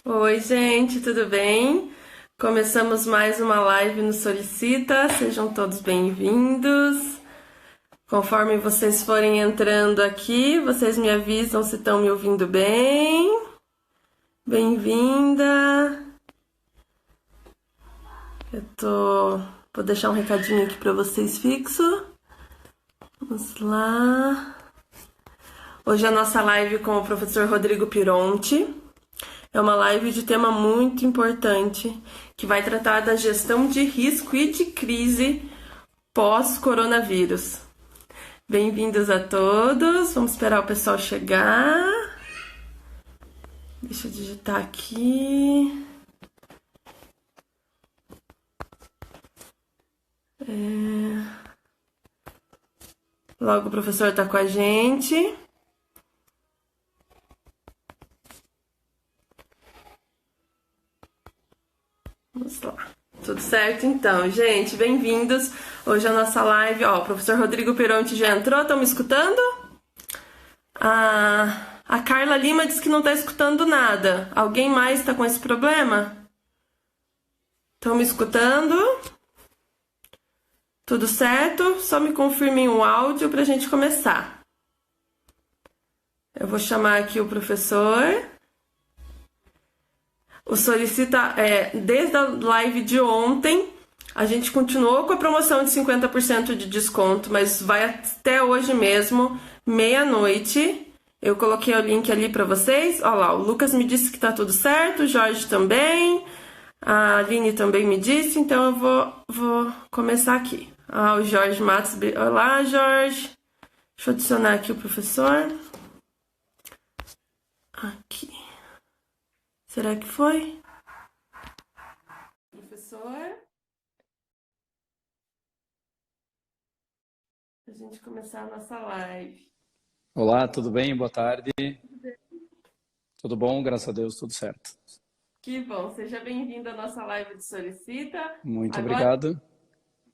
Oi, gente, tudo bem? Começamos mais uma live no Solicita, sejam todos bem-vindos. Conforme vocês forem entrando aqui, vocês me avisam se estão me ouvindo bem. Bem-vinda. Vou deixar um recadinho aqui para vocês fixo. Vamos lá. Hoje a nossa live com o professor Rodrigo Pironti. É uma live de tema muito importante, que vai tratar da gestão de risco e de crise pós-coronavírus. Bem-vindos a todos, vamos esperar o pessoal chegar. Deixa eu digitar aqui. Logo o professor está com a gente. Vamos lá. Tudo certo então, gente? Bem-vindos. Hoje a nossa live, ó, o professor Rodrigo Peronte já entrou, estão me escutando? A Carla Lima disse que não está escutando nada. Alguém mais está com esse problema? Estão me escutando? Tudo certo? Só me confirmem o áudio para a gente começar. Eu vou chamar aqui o professor. O Solicita, desde a live de ontem, a gente continuou com a promoção de 50% de desconto, mas vai até hoje mesmo, meia-noite. Eu coloquei o link ali para vocês. Olha lá, o Lucas me disse que tá tudo certo, o Jorge também, a Aline também me disse, então eu vou começar aqui. O Jorge Matos, olá Jorge. Deixa eu adicionar aqui o professor. Aqui. Será que foi? Professor? Pra gente começar a nossa live. Olá, tudo bem? Boa tarde. Tudo bom? Graças a Deus, tudo certo. Que bom, seja bem-vindo à nossa live de Solicita. Muito Agora, obrigado.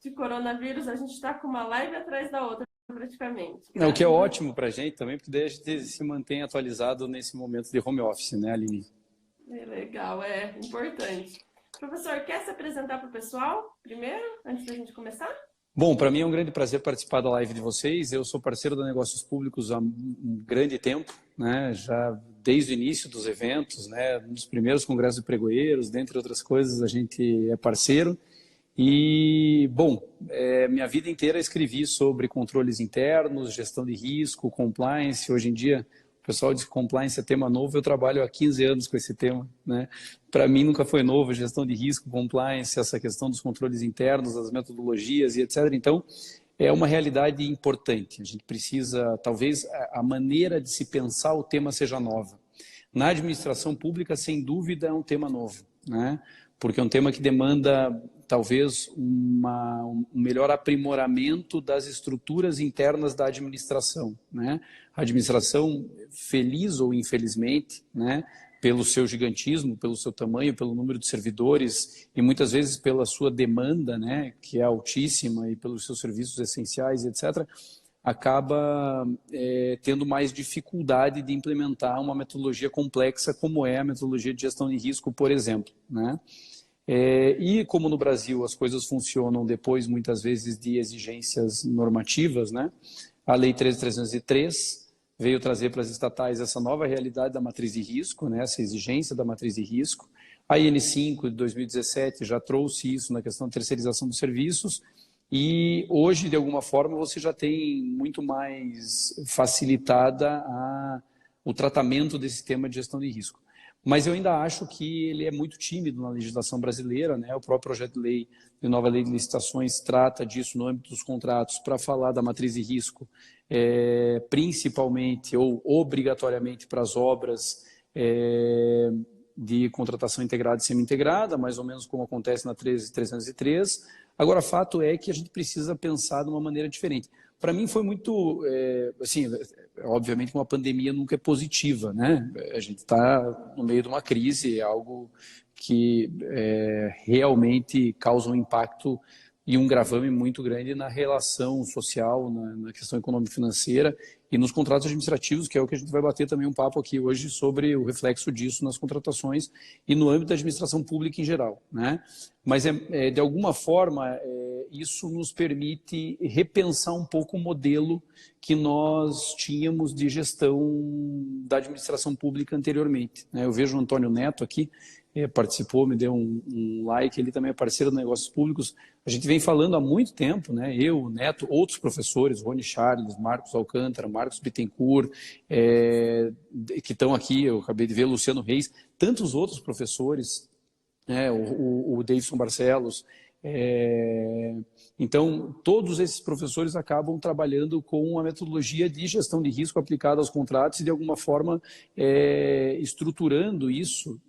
de coronavírus, a gente está com uma live atrás da outra, praticamente. O que é ótimo para a gente também, porque daí a gente se mantém atualizado nesse momento de home office, né, Aline? Legal, é importante. Professor, quer se apresentar para o pessoal primeiro, antes da gente começar? Bom, para mim é um grande prazer participar da live de vocês. Eu sou parceiro da Negócios Públicos há um grande tempo, né? Já desde o início dos eventos, né? Um dos primeiros congressos de pregoeiros, dentre outras coisas, a gente é parceiro. E, bom, minha vida inteira escrevi sobre controles internos, gestão de risco, compliance. Hoje em dia, o pessoal diz que compliance é tema novo, eu trabalho há 15 anos com esse tema, né? Para mim nunca foi novo, gestão de risco, compliance, essa questão dos controles internos, das metodologias e etc. Então, é uma realidade importante. A gente precisa, talvez, a maneira de se pensar o tema seja nova. Na administração pública, sem dúvida, é um tema novo, né? Porque é um tema que demanda, talvez, um melhor aprimoramento das estruturas internas da administração, né? A administração, feliz ou infelizmente, né, pelo seu gigantismo, pelo seu tamanho, pelo número de servidores e muitas vezes pela sua demanda, né, que é altíssima, e pelos seus serviços essenciais, etc., acaba tendo mais dificuldade de implementar uma metodologia complexa como é a metodologia de gestão de risco, por exemplo, né? E como no Brasil as coisas funcionam depois, muitas vezes, de exigências normativas, né? A Lei 13.303 veio trazer para as estatais essa nova realidade da matriz de risco, né? Essa exigência da matriz de risco. A IN5 de 2017 já trouxe isso na questão da terceirização dos serviços, e hoje, de alguma forma, você já tem muito mais facilitada o tratamento desse tema de gestão de risco. Mas eu ainda acho que ele é muito tímido na legislação brasileira, né? O próprio projeto de lei, de nova lei de licitações, trata disso no âmbito dos contratos para falar da matriz de risco, principalmente ou obrigatoriamente para as obras de contratação integrada e semi-integrada, mais ou menos como acontece na 13.303. Agora, fato é que a gente precisa pensar de uma maneira diferente. Para mim foi muito, assim, obviamente uma pandemia nunca é positiva, né? A gente está no meio de uma crise, é algo que realmente causa um impacto e um gravame muito grande na relação social, na questão econômico-financeira e nos contratos administrativos, que é o que a gente vai bater também um papo aqui hoje sobre o reflexo disso nas contratações e no âmbito da administração pública em geral, né? Mas, de alguma forma, isso nos permite repensar um pouco o modelo que nós tínhamos de gestão da administração pública anteriormente, né? Eu vejo o Antônio Neto aqui, participou, me deu um like, ele também é parceiro de negócios públicos. A gente vem falando há muito tempo, né? Eu, o Neto, outros professores, Rony Charles, Marcos Alcântara, Marcos Bittencourt, que estão aqui, eu acabei de ver, Luciano Reis, tantos outros professores, o Davidson Barcelos. Então, todos esses professores acabam trabalhando com a metodologia de gestão de risco aplicada aos contratos e, de alguma forma, estruturando isso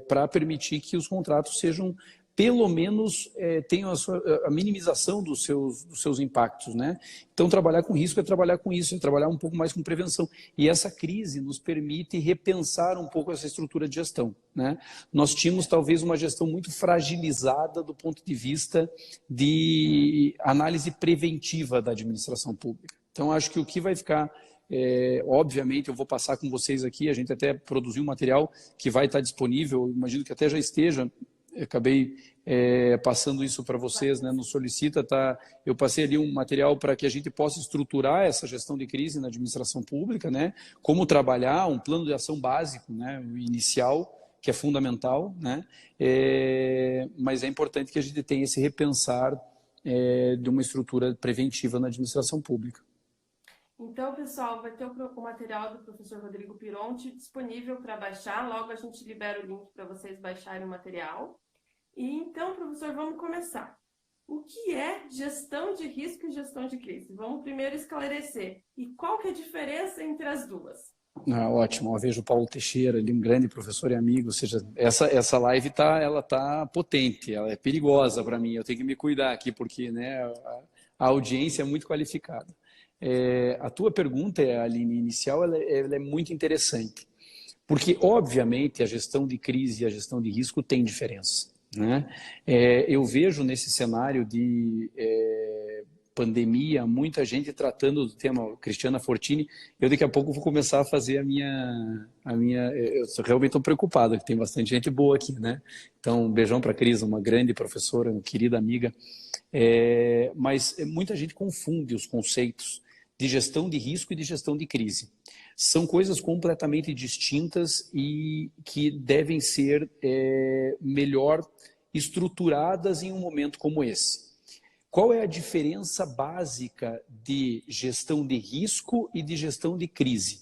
para permitir que os contratos sejam, pelo menos, tenham a minimização dos seus impactos, né? Então, trabalhar com risco é trabalhar com isso, é trabalhar um pouco mais com prevenção. E essa crise nos permite repensar um pouco essa estrutura de gestão, né? Nós tínhamos, talvez, uma gestão muito fragilizada do ponto de vista de análise preventiva da administração pública. Então, acho que o que vai ficar... obviamente, eu vou passar com vocês aqui, a gente até produziu um material que vai estar disponível, imagino que até já esteja. Eu acabei passando isso para vocês, né, no Solicita, tá? Eu passei ali um material para que a gente possa estruturar essa gestão de crise na administração pública, né? Como trabalhar um plano de ação básico, né, o inicial, que é fundamental, né? Mas é importante que a gente tenha esse repensar de uma estrutura preventiva na administração pública. Então, pessoal, vai ter o material do professor Rodrigo Pironti disponível para baixar. Logo a gente libera o link para vocês baixarem o material. E então, professor, vamos começar. O que é gestão de risco e gestão de crise? Vamos primeiro esclarecer. E qual que é a diferença entre as duas? Ótimo, eu vejo o Paulo Teixeira, ele é um grande professor e amigo, ou seja, essa live ela tá potente, ela é perigosa para mim, eu tenho que me cuidar aqui, porque, né, a audiência é muito qualificada. A tua pergunta, Aline, inicial, ela é muito interessante, porque, obviamente, a gestão de crise e a gestão de risco tem diferença, né? Eu vejo nesse cenário de pandemia, muita gente tratando do tema. Cristiana Fortini, eu daqui a pouco vou começar a fazer a minha eu realmente estou preocupado, que tem bastante gente boa aqui, né? Então, um beijão para a Cris, uma grande professora, uma querida amiga, mas muita gente confunde os conceitos de gestão de risco e de gestão de crise. São coisas completamente distintas e que devem ser melhor estruturadas em um momento como esse. Qual é a diferença básica de gestão de risco e de gestão de crise?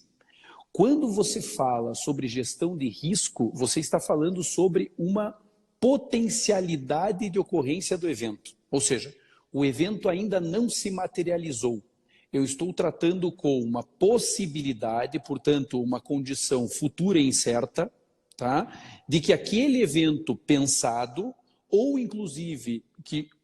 Quando você fala sobre gestão de risco, você está falando sobre uma potencialidade de ocorrência do evento. Ou seja, o evento ainda não se materializou. Eu estou tratando com uma possibilidade, portanto, uma condição futura e incerta, tá? De que aquele evento pensado, ou inclusive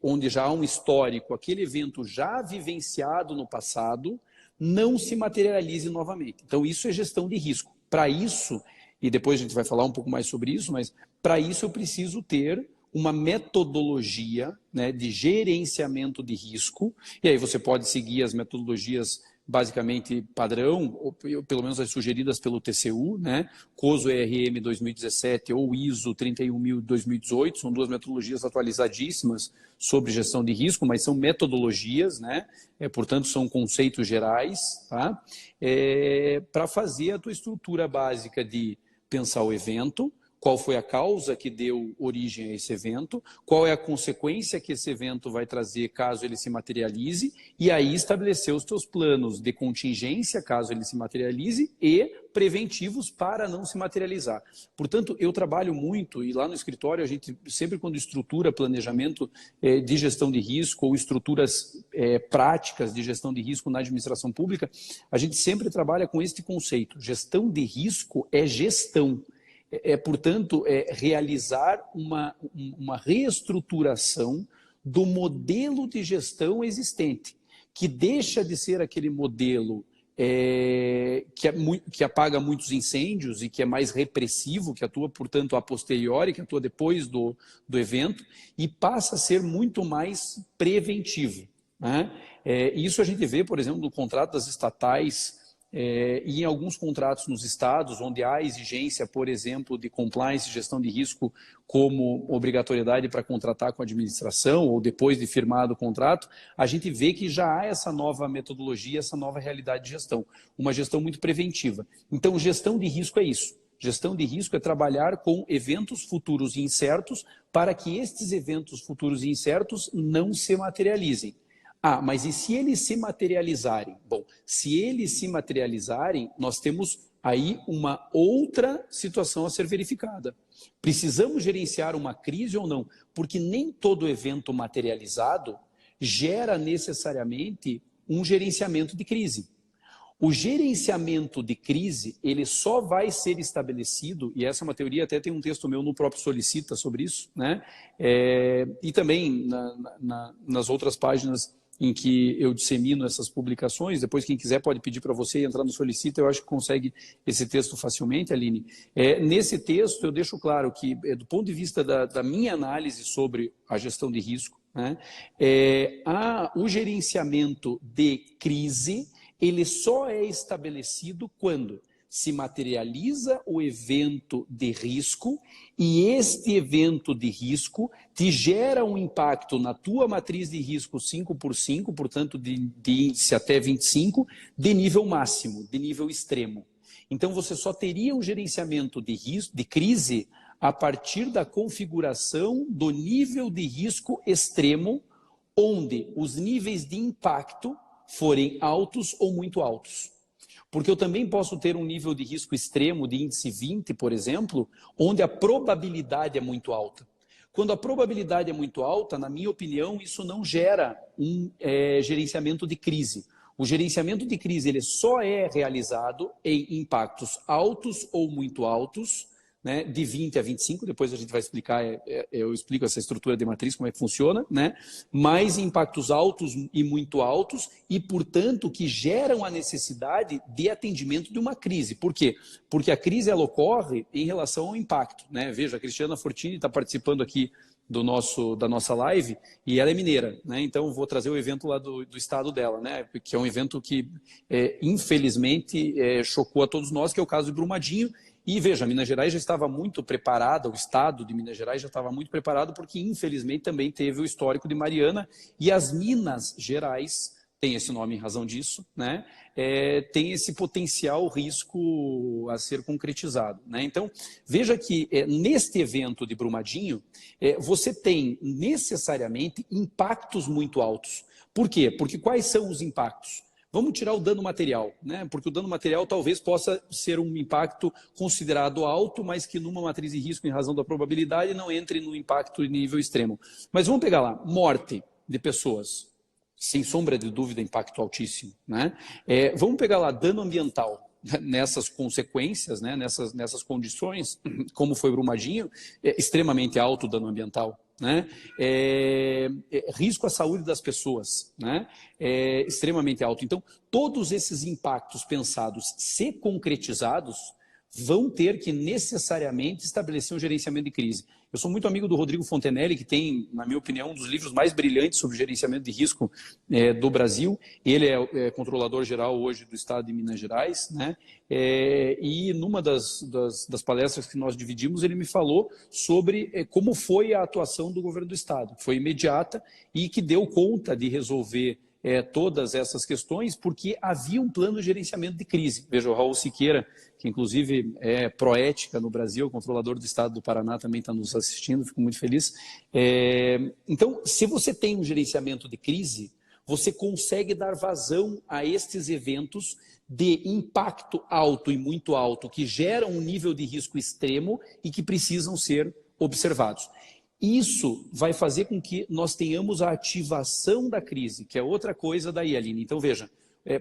onde já há um histórico, aquele evento já vivenciado no passado, não se materialize novamente. Então, isso é gestão de risco. Para isso, e depois a gente vai falar um pouco mais sobre isso, mas para isso eu preciso ter uma metodologia, né, de gerenciamento de risco, e aí você pode seguir as metodologias basicamente padrão, ou pelo menos as sugeridas pelo TCU, né? COSO ERM 2017 ou ISO 31000 2018, são duas metodologias atualizadíssimas sobre gestão de risco, mas são metodologias, né? Portanto, são conceitos gerais, tá? Para fazer a tua estrutura básica de pensar o evento, qual foi a causa que deu origem a esse evento, qual é a consequência que esse evento vai trazer caso ele se materialize, e aí estabelecer os teus planos de contingência caso ele se materialize e preventivos para não se materializar. Portanto, eu trabalho muito, e lá no escritório a gente sempre quando estrutura planejamento de gestão de risco ou estruturas práticas de gestão de risco na administração pública, a gente sempre trabalha com este conceito. Gestão de risco é gestão. Portanto, realizar uma reestruturação do modelo de gestão existente, que deixa de ser aquele modelo que apaga muitos incêndios e que é mais repressivo, que atua, portanto, a posteriori, que atua depois do evento, e passa a ser muito mais preventivo, né? Isso a gente vê, por exemplo, no contrato das estatais, e em alguns contratos nos estados, onde há exigência, por exemplo, de compliance, gestão de risco, como obrigatoriedade para contratar com a administração ou depois de firmado o contrato, a gente vê que já há essa nova metodologia, essa nova realidade de gestão, uma gestão muito preventiva. Então, gestão de risco é isso. Gestão de risco é trabalhar com eventos futuros e incertos para que estes eventos futuros e incertos não se materializem. Ah, mas e se eles se materializarem? Bom, se eles se materializarem, nós temos aí uma outra situação a ser verificada. Precisamos gerenciar uma crise ou não? Porque nem todo evento materializado gera necessariamente um gerenciamento de crise. O gerenciamento de crise, ele só vai ser estabelecido, e essa é uma teoria, até tem um texto meu no próprio Solicita sobre isso, né? E também nas outras páginas em que eu dissemino essas publicações. Depois, quem quiser pode pedir para você entrar no Solicita, eu acho que consegue esse texto facilmente, Aline. Nesse texto, eu deixo claro que, do ponto de vista da minha análise sobre a gestão de risco, né, o gerenciamento de crise, ele só é estabelecido quando se materializa o evento de risco e este evento de risco te gera um impacto na tua matriz de risco 5x5, portanto de índice até 25, de nível máximo, de nível extremo. Então você só teria um gerenciamento de risco, de crise a partir da configuração do nível de risco extremo, onde os níveis de impacto forem altos ou muito altos. Porque eu também posso ter um nível de risco extremo de índice 20, por exemplo, onde a probabilidade é muito alta. Quando a probabilidade é muito alta, na minha opinião, isso não gera um gerenciamento de crise. O gerenciamento de crise ele só é realizado em impactos altos ou muito altos, né, de 20 a 25, depois a gente vai explicar, eu explico essa estrutura de matriz, como é que funciona, né, mais impactos altos e muito altos e, portanto, que geram a necessidade de atendimento de uma crise. Por quê? Porque a crise ela ocorre em relação ao impacto, né? Veja, a Cristiana Fortini está participando aqui da nossa live e ela é mineira, né? Então vou trazer o evento lá do estado dela, né? Que é um evento que, infelizmente, chocou a todos nós, que é o caso de Brumadinho. E veja, Minas Gerais já estava muito preparada, o estado de Minas Gerais já estava muito preparado, porque infelizmente também teve o histórico de Mariana, e as Minas Gerais, tem esse nome em razão disso, né? Tem esse potencial risco a ser concretizado, né? Então, veja que neste evento de Brumadinho, você tem necessariamente impactos muito altos. Por quê? Porque quais são os impactos? Vamos tirar o dano material, né? Porque o dano material talvez possa ser um impacto considerado alto, mas que numa matriz de risco, em razão da probabilidade, não entre no impacto de nível extremo. Mas vamos pegar lá, morte de pessoas, sem sombra de dúvida, impacto altíssimo, né? Vamos pegar lá, dano ambiental, nessas consequências, né? nessas condições, como foi Brumadinho, extremamente alto o dano ambiental. Né? Risco à saúde das pessoas, né? Extremamente alto. Então, todos esses impactos pensados, se concretizados, vão ter que necessariamente estabelecer um gerenciamento de crise. Eu sou muito amigo do Rodrigo Fontenelle, que tem, na minha opinião, um dos livros mais brilhantes sobre gerenciamento de risco do Brasil. Ele é controlador geral hoje do estado de Minas Gerais, né? E numa das palestras que nós dividimos, ele me falou sobre como foi a atuação do governo do estado. Foi imediata e que deu conta de resolver todas essas questões, porque havia um plano de gerenciamento de crise. Veja, o Raul Siqueira, que inclusive é pró-ética no Brasil, controlador do estado do Paraná, também está nos assistindo, fico muito feliz. Então, se você tem um gerenciamento de crise, você consegue dar vazão a estes eventos de impacto alto e muito alto, que geram um nível de risco extremo e que precisam ser observados. Isso vai fazer com que nós tenhamos a ativação da crise, que é outra coisa daí, Aline. Então, veja,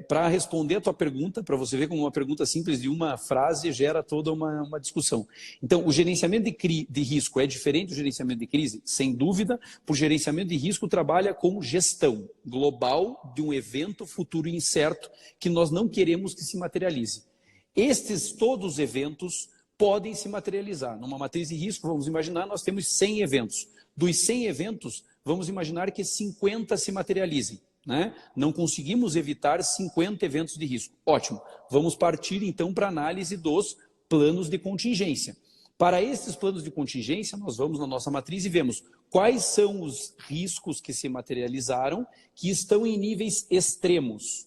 para responder a tua pergunta, para você ver como uma pergunta simples de uma frase gera toda uma discussão. Então, o gerenciamento de risco é diferente do gerenciamento de crise? Sem dúvida, o gerenciamento de risco trabalha com gestão global de um evento futuro incerto que nós não queremos que se materialize. Todos os eventos podem se materializar. Numa matriz de risco, vamos imaginar, nós temos 100 eventos. Dos 100 eventos, vamos imaginar que 50 se materializem. Né? Não conseguimos evitar 50 eventos de risco. Ótimo. Vamos partir, então, para a análise dos planos de contingência. Para esses planos de contingência, nós vamos na nossa matriz e vemos quais são os riscos que se materializaram que estão em níveis extremos.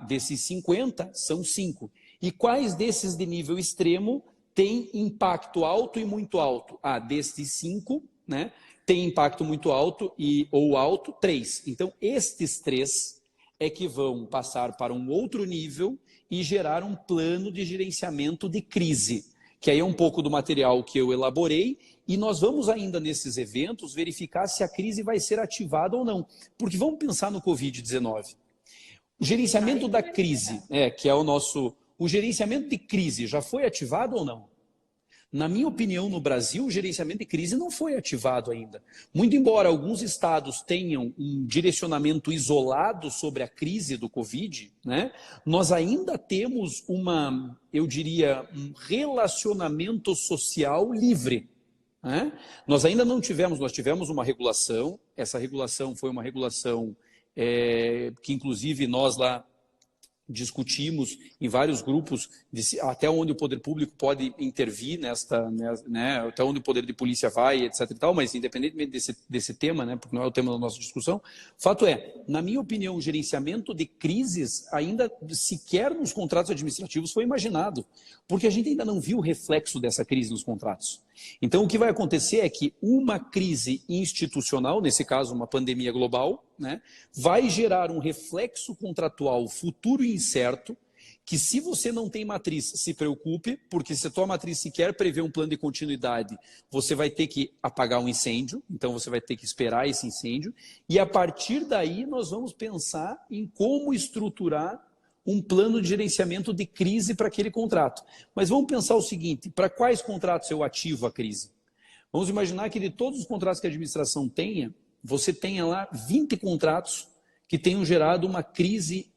Desses 50, são 5. E quais desses de nível extremo têm impacto alto e muito alto? Destes 5, né, tem impacto muito alto ou alto, 3. Então, estes 3 é que vão passar para um outro nível e gerar um plano de gerenciamento de crise, que aí é um pouco do material que eu elaborei, e nós vamos ainda nesses eventos verificar se a crise vai ser ativada ou não. Porque vamos pensar no Covid-19. O gerenciamento da crise, que é o gerenciamento de crise já foi ativado ou não? Na minha opinião, no Brasil, o gerenciamento de crise não foi ativado ainda. Muito embora alguns estados tenham um direcionamento isolado sobre a crise do Covid, né, nós ainda temos eu diria, um relacionamento social livre. Né? Nós ainda não tivemos, nós tivemos uma regulação, essa regulação foi uma regulação que inclusive nós lá discutimos em vários grupos até onde o poder público pode intervir né, até onde o poder de polícia vai, etc. e tal, mas independentemente desse tema, né, porque não é o tema da nossa discussão, fato é, na minha opinião, o gerenciamento de crises ainda sequer nos contratos administrativos foi imaginado, porque a gente ainda não viu o reflexo dessa crise nos contratos. Então, o que vai acontecer é que uma crise institucional, nesse caso uma pandemia global, né, vai gerar um reflexo contratual futuro e incerto, que se você não tem matriz, se preocupe, porque se a tua matriz sequer prevê um plano de continuidade, você vai ter que apagar um incêndio, então você vai ter que esperar esse incêndio, e a partir daí nós vamos pensar em como estruturar um plano de gerenciamento de crise para aquele contrato. Mas vamos pensar o seguinte, para quais contratos eu ativo a crise? Vamos imaginar que de todos os contratos que a administração tenha, você tenha lá 20 contratos que tenham gerado uma crise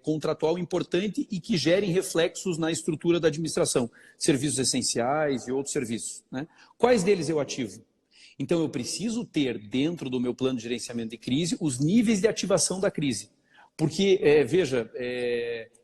contratual importante e que gerem reflexos na estrutura da administração, serviços essenciais e outros serviços. Né? Quais deles eu ativo? Então eu preciso ter dentro do meu plano de gerenciamento de crise os níveis de ativação da crise. Porque, veja,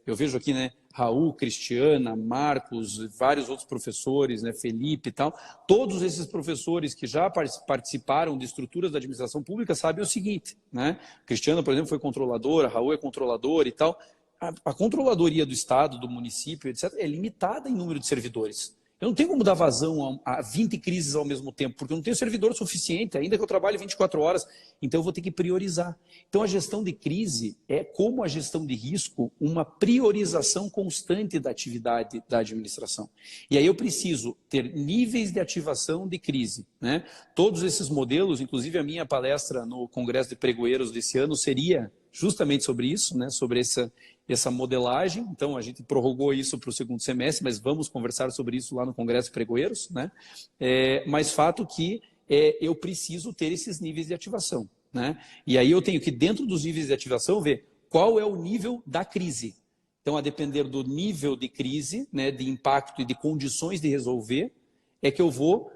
eu vejo aqui, né, Raul, Cristiana, Marcos, vários outros professores, né, Felipe e tal, todos esses professores que já participaram de estruturas da administração pública sabem o seguinte, né? Cristiana, por exemplo, foi controladora, Raul é controlador e tal. A controladoria do Estado, do município, etc., é limitada em número de servidores. Eu não tenho como dar vazão a 20 crises ao mesmo tempo, porque eu não tenho servidor suficiente, ainda que eu trabalhe 24 horas, então eu vou ter que priorizar. Então a gestão de crise é, como a gestão de risco, uma priorização constante da atividade da administração. E aí eu preciso ter níveis de ativação de crise. Né? Todos esses modelos, inclusive a minha palestra no Congresso de Pregoeiros desse ano seria justamente sobre isso, né? Sobre essa modelagem. Então, a gente prorrogou isso para o segundo semestre, mas vamos conversar sobre isso lá no Congresso de Pregoeiros. Né? Mas fato que eu preciso ter esses níveis de ativação. Né? E aí eu tenho que, dentro dos níveis de ativação, ver qual é o nível da crise. Então, a depender do nível de crise, né, de impacto e de condições de resolver, é que eu vou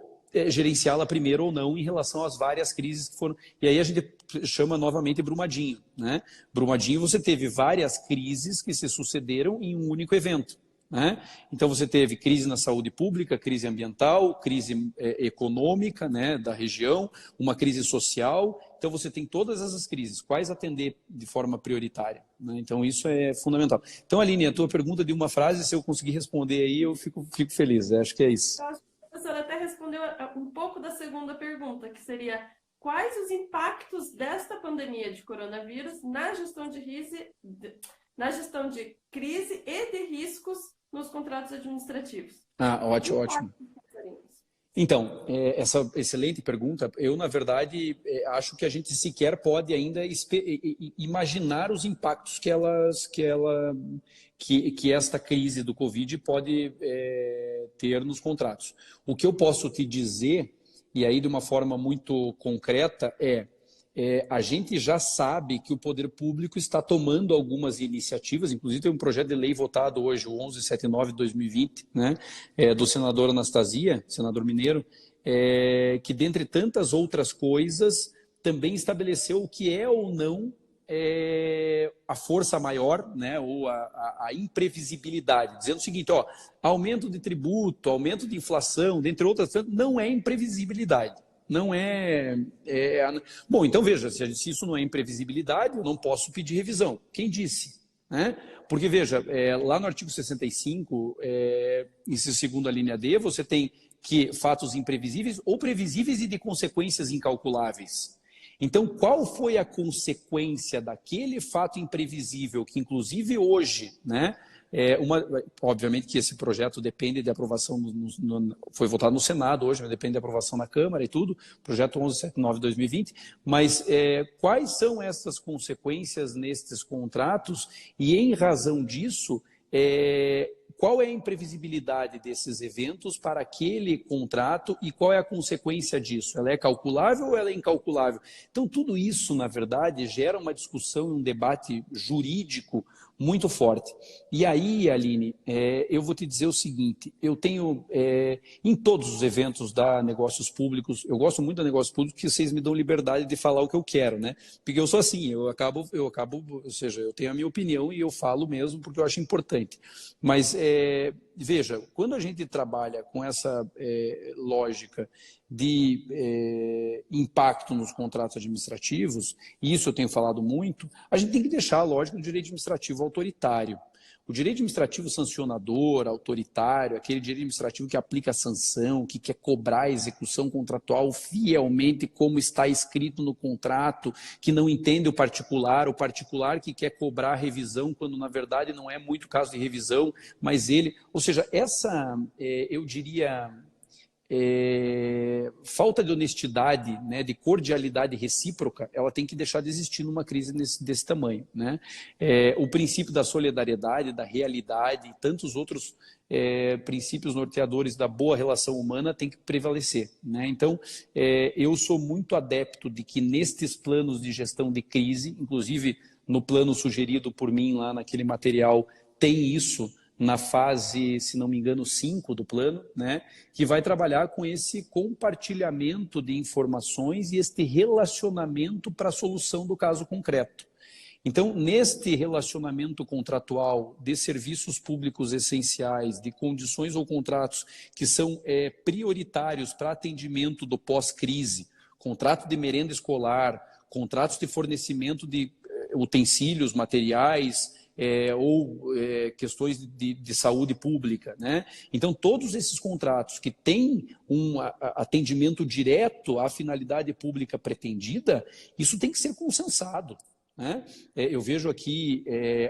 gerenciá-la primeiro ou não em relação às várias crises que foram. E aí a gente chama novamente Brumadinho. Né? Brumadinho, você teve várias crises que se sucederam em um único evento. Né? Então você teve crise na saúde pública, crise ambiental, crise econômica, né, da região, uma crise social. Então você tem todas essas crises. Quais atender de forma prioritária? Né? Então isso é fundamental. Então, Aline, a tua pergunta de uma frase, se eu conseguir responder aí, eu fico feliz. Acho que é isso. A professora até respondeu um pouco da segunda pergunta, que seria: quais os impactos desta pandemia de coronavírus na gestão de crise e de riscos nos contratos administrativos? Ótimo. Então, essa excelente pergunta. Eu, na verdade, acho que a gente sequer pode ainda imaginar os impactos que esta crise do Covid pode ter nos contratos. O que eu posso te dizer, e aí de uma forma muito concreta, a gente já sabe que o poder público está tomando algumas iniciativas, inclusive tem um projeto de lei votado hoje, o 1179 de 2020, né, do senador Anastasia, senador mineiro, que dentre tantas outras coisas também estabeleceu o que é ou não a força maior, né, ou a imprevisibilidade, dizendo o seguinte, ó, aumento de tributo, aumento de inflação, dentre outras, não é imprevisibilidade. Não Bom, então veja, se isso não é imprevisibilidade, eu não posso pedir revisão. Quem disse? Né? Porque, veja, lá no artigo 65, isso segundo a linha D, você tem que fatos imprevisíveis ou previsíveis e de consequências incalculáveis. Então, qual foi a consequência daquele fato imprevisível que, inclusive hoje, né, obviamente que esse projeto depende de aprovação, foi votado no Senado hoje, mas depende de aprovação na Câmara e tudo, projeto 1179 de 2020, mas quais são essas consequências nestes contratos e, em razão disso, qual é a imprevisibilidade desses eventos para aquele contrato e qual é a consequência disso? Ela é calculável ou ela é incalculável? Então, tudo isso, na verdade, gera uma discussão, um debate jurídico muito forte. E aí, Aline, eu vou te dizer o seguinte, eu tenho, em todos os eventos da Negócios Públicos, eu gosto muito da Negócios Públicos porque vocês me dão liberdade de falar o que eu quero, né? Porque eu sou assim, eu acabo, ou seja, eu tenho a minha opinião e eu falo mesmo porque eu acho importante. Mas, veja, quando a gente trabalha com essa lógica de impacto nos contratos administrativos, e isso eu tenho falado muito, a gente tem que deixar a lógica do direito administrativo autoritário. O direito administrativo sancionador, autoritário, aquele direito administrativo que aplica a sanção, que quer cobrar a execução contratual fielmente como está escrito no contrato, que não entende o particular que quer cobrar a revisão, quando na verdade não é muito caso de revisão, mas ele... Ou seja, eu diria... falta de honestidade, né, de cordialidade recíproca, ela tem que deixar de existir numa crise desse tamanho, né? O princípio da solidariedade, da realidade e tantos outros princípios norteadores da boa relação humana tem que prevalecer, né? Então, eu sou muito adepto de que nestes planos de gestão de crise, inclusive no plano sugerido por mim lá naquele material, tem isso, na fase, se não me engano, 5 do plano, né, que vai trabalhar com esse compartilhamento de informações e este relacionamento para a solução do caso concreto. Então, neste relacionamento contratual de serviços públicos essenciais, de condições ou contratos que são prioritários para atendimento do pós-crise, contrato de merenda escolar, contratos de fornecimento de utensílios, materiais, ou questões de saúde pública, né? Então, todos esses contratos que têm um atendimento direto à finalidade pública pretendida, isso tem que ser consensado, né? Eu vejo aqui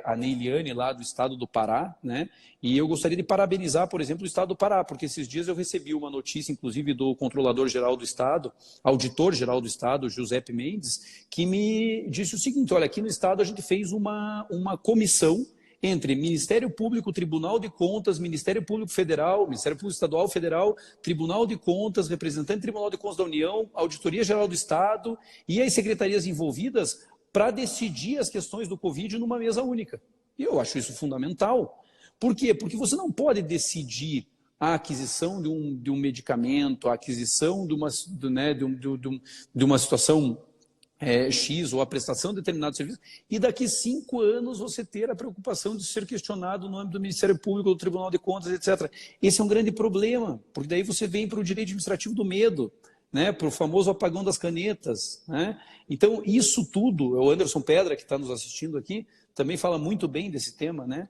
a Neiliane lá do estado do Pará, né? E eu gostaria de parabenizar, por exemplo, o estado do Pará, porque esses dias eu recebi uma notícia, inclusive do controlador-geral do estado, auditor-geral do estado, Giuseppe Mendes, que me disse o seguinte, olha, aqui no estado a gente fez uma comissão entre Ministério Público, Tribunal de Contas, Ministério Público Federal, Ministério Público Estadual Federal, Tribunal de Contas, representante do Tribunal de Contas da União, Auditoria Geral do Estado e as secretarias envolvidas para decidir as questões do Covid numa mesa única. E eu acho isso fundamental. Por quê? Porque você não pode decidir a aquisição de um medicamento, a aquisição de uma situação X ou a prestação de determinado serviço, e daqui 5 anos você ter a preocupação de ser questionado no âmbito do Ministério Público, do Tribunal de Contas, etc. Esse é um grande problema, porque daí você vem para o direito administrativo do medo, né, para o famoso apagão das canetas, né? Então, isso tudo, o Anderson Pedra, que está nos assistindo aqui, também fala muito bem desse tema, né?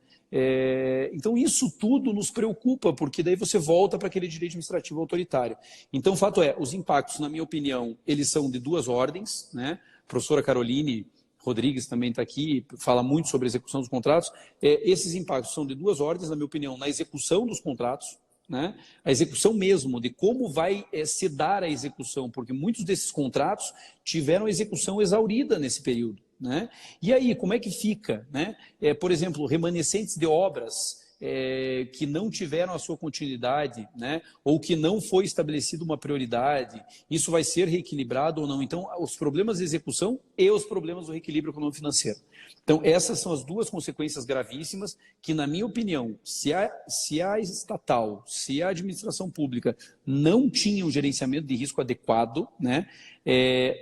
Então, isso tudo nos preocupa, porque daí você volta para aquele direito administrativo autoritário. Então, o fato é, os impactos, na minha opinião, eles são de 2 ordens, né? A professora Caroline Rodrigues também está aqui, fala muito sobre a execução dos contratos. Esses impactos são de 2 ordens, na minha opinião, na execução dos contratos, né? A execução mesmo, de como vai se dar a execução, porque muitos desses contratos tiveram a execução exaurida nesse período, né? E aí, como é que fica, né? Por exemplo, remanescentes de obras que não tiveram a sua continuidade, né? Ou que não foi estabelecida uma prioridade, isso vai ser reequilibrado ou não? Então, os problemas de execução e os problemas do reequilíbrio econômico-financeiro. Então, essas são as duas consequências gravíssimas que, na minha opinião, se a estatal, se a administração pública não tinha um gerenciamento de risco adequado, né?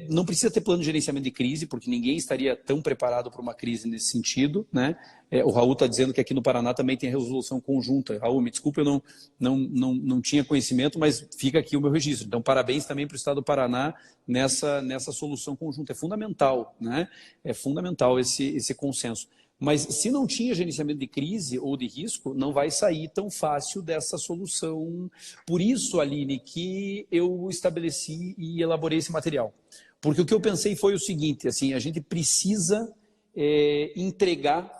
Não precisa ter plano de gerenciamento de crise, porque ninguém estaria tão preparado para uma crise nesse sentido, né? O Raul está dizendo que aqui no Paraná também tem resolução conjunta. Raul, me desculpe, eu não tinha conhecimento, mas fica aqui o meu registro. Então, parabéns também para o Estado do Paraná nessa solução conjunta. É fundamental, né? É fundamental esse consenso. Mas se não tinha gerenciamento de crise ou de risco, não vai sair tão fácil dessa solução. Por isso, Aline, que eu estabeleci e elaborei esse material. Porque o que eu pensei foi o seguinte, assim, a gente precisa entregar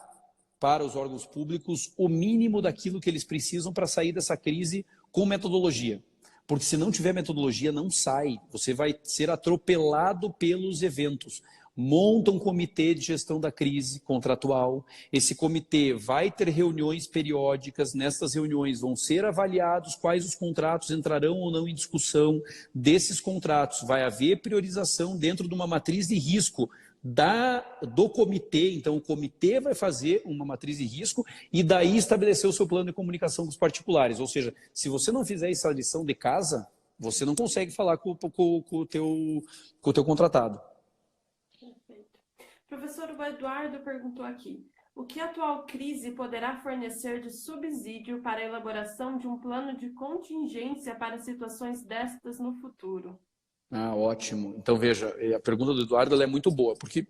para os órgãos públicos o mínimo daquilo que eles precisam para sair dessa crise com metodologia. Porque se não tiver metodologia, não sai. Você vai ser atropelado pelos eventos. Monta um comitê de gestão da crise contratual. Esse comitê vai ter reuniões periódicas. Nessas reuniões vão ser avaliados quais os contratos entrarão ou não em discussão. Desses contratos vai haver priorização dentro de uma matriz de risco do comitê. Então, o comitê vai fazer uma matriz de risco e daí estabelecer o seu plano de comunicação com os particulares. Ou seja, se você não fizer essa lição de casa, você não consegue falar com o teu contratado. Professor, o Eduardo perguntou aqui: o que a atual crise poderá fornecer de subsídio para a elaboração de um plano de contingência para situações destas no futuro? Ótimo. Então, veja, a pergunta do Eduardo ela é muito boa, porque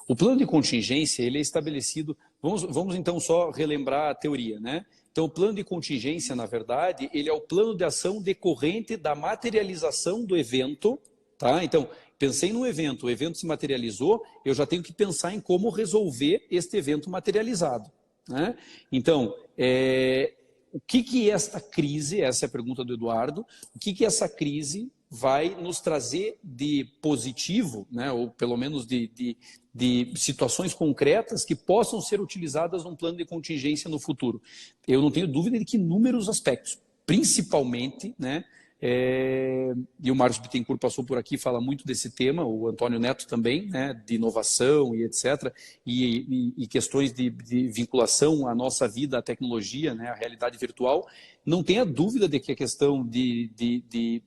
o plano de contingência ele é estabelecido... Vamos então só relembrar a teoria, né? Então, o plano de contingência, na verdade, ele é o plano de ação decorrente da materialização do evento, tá? Então, pensei no evento, o evento se materializou, eu já tenho que pensar em como resolver este evento materializado, né? Então, o que esta crise, essa é a pergunta do Eduardo, o que essa crise vai nos trazer de positivo, né, ou pelo menos de situações concretas que possam ser utilizadas num plano de contingência no futuro? Eu não tenho dúvida de que inúmeros aspectos, principalmente, né, e o Marcos Bittencourt passou por aqui, fala muito desse tema, o Antônio Neto também, né, de inovação e etc., e questões de vinculação à nossa vida, à tecnologia, né, à realidade virtual. Não tenha dúvida de que a questão de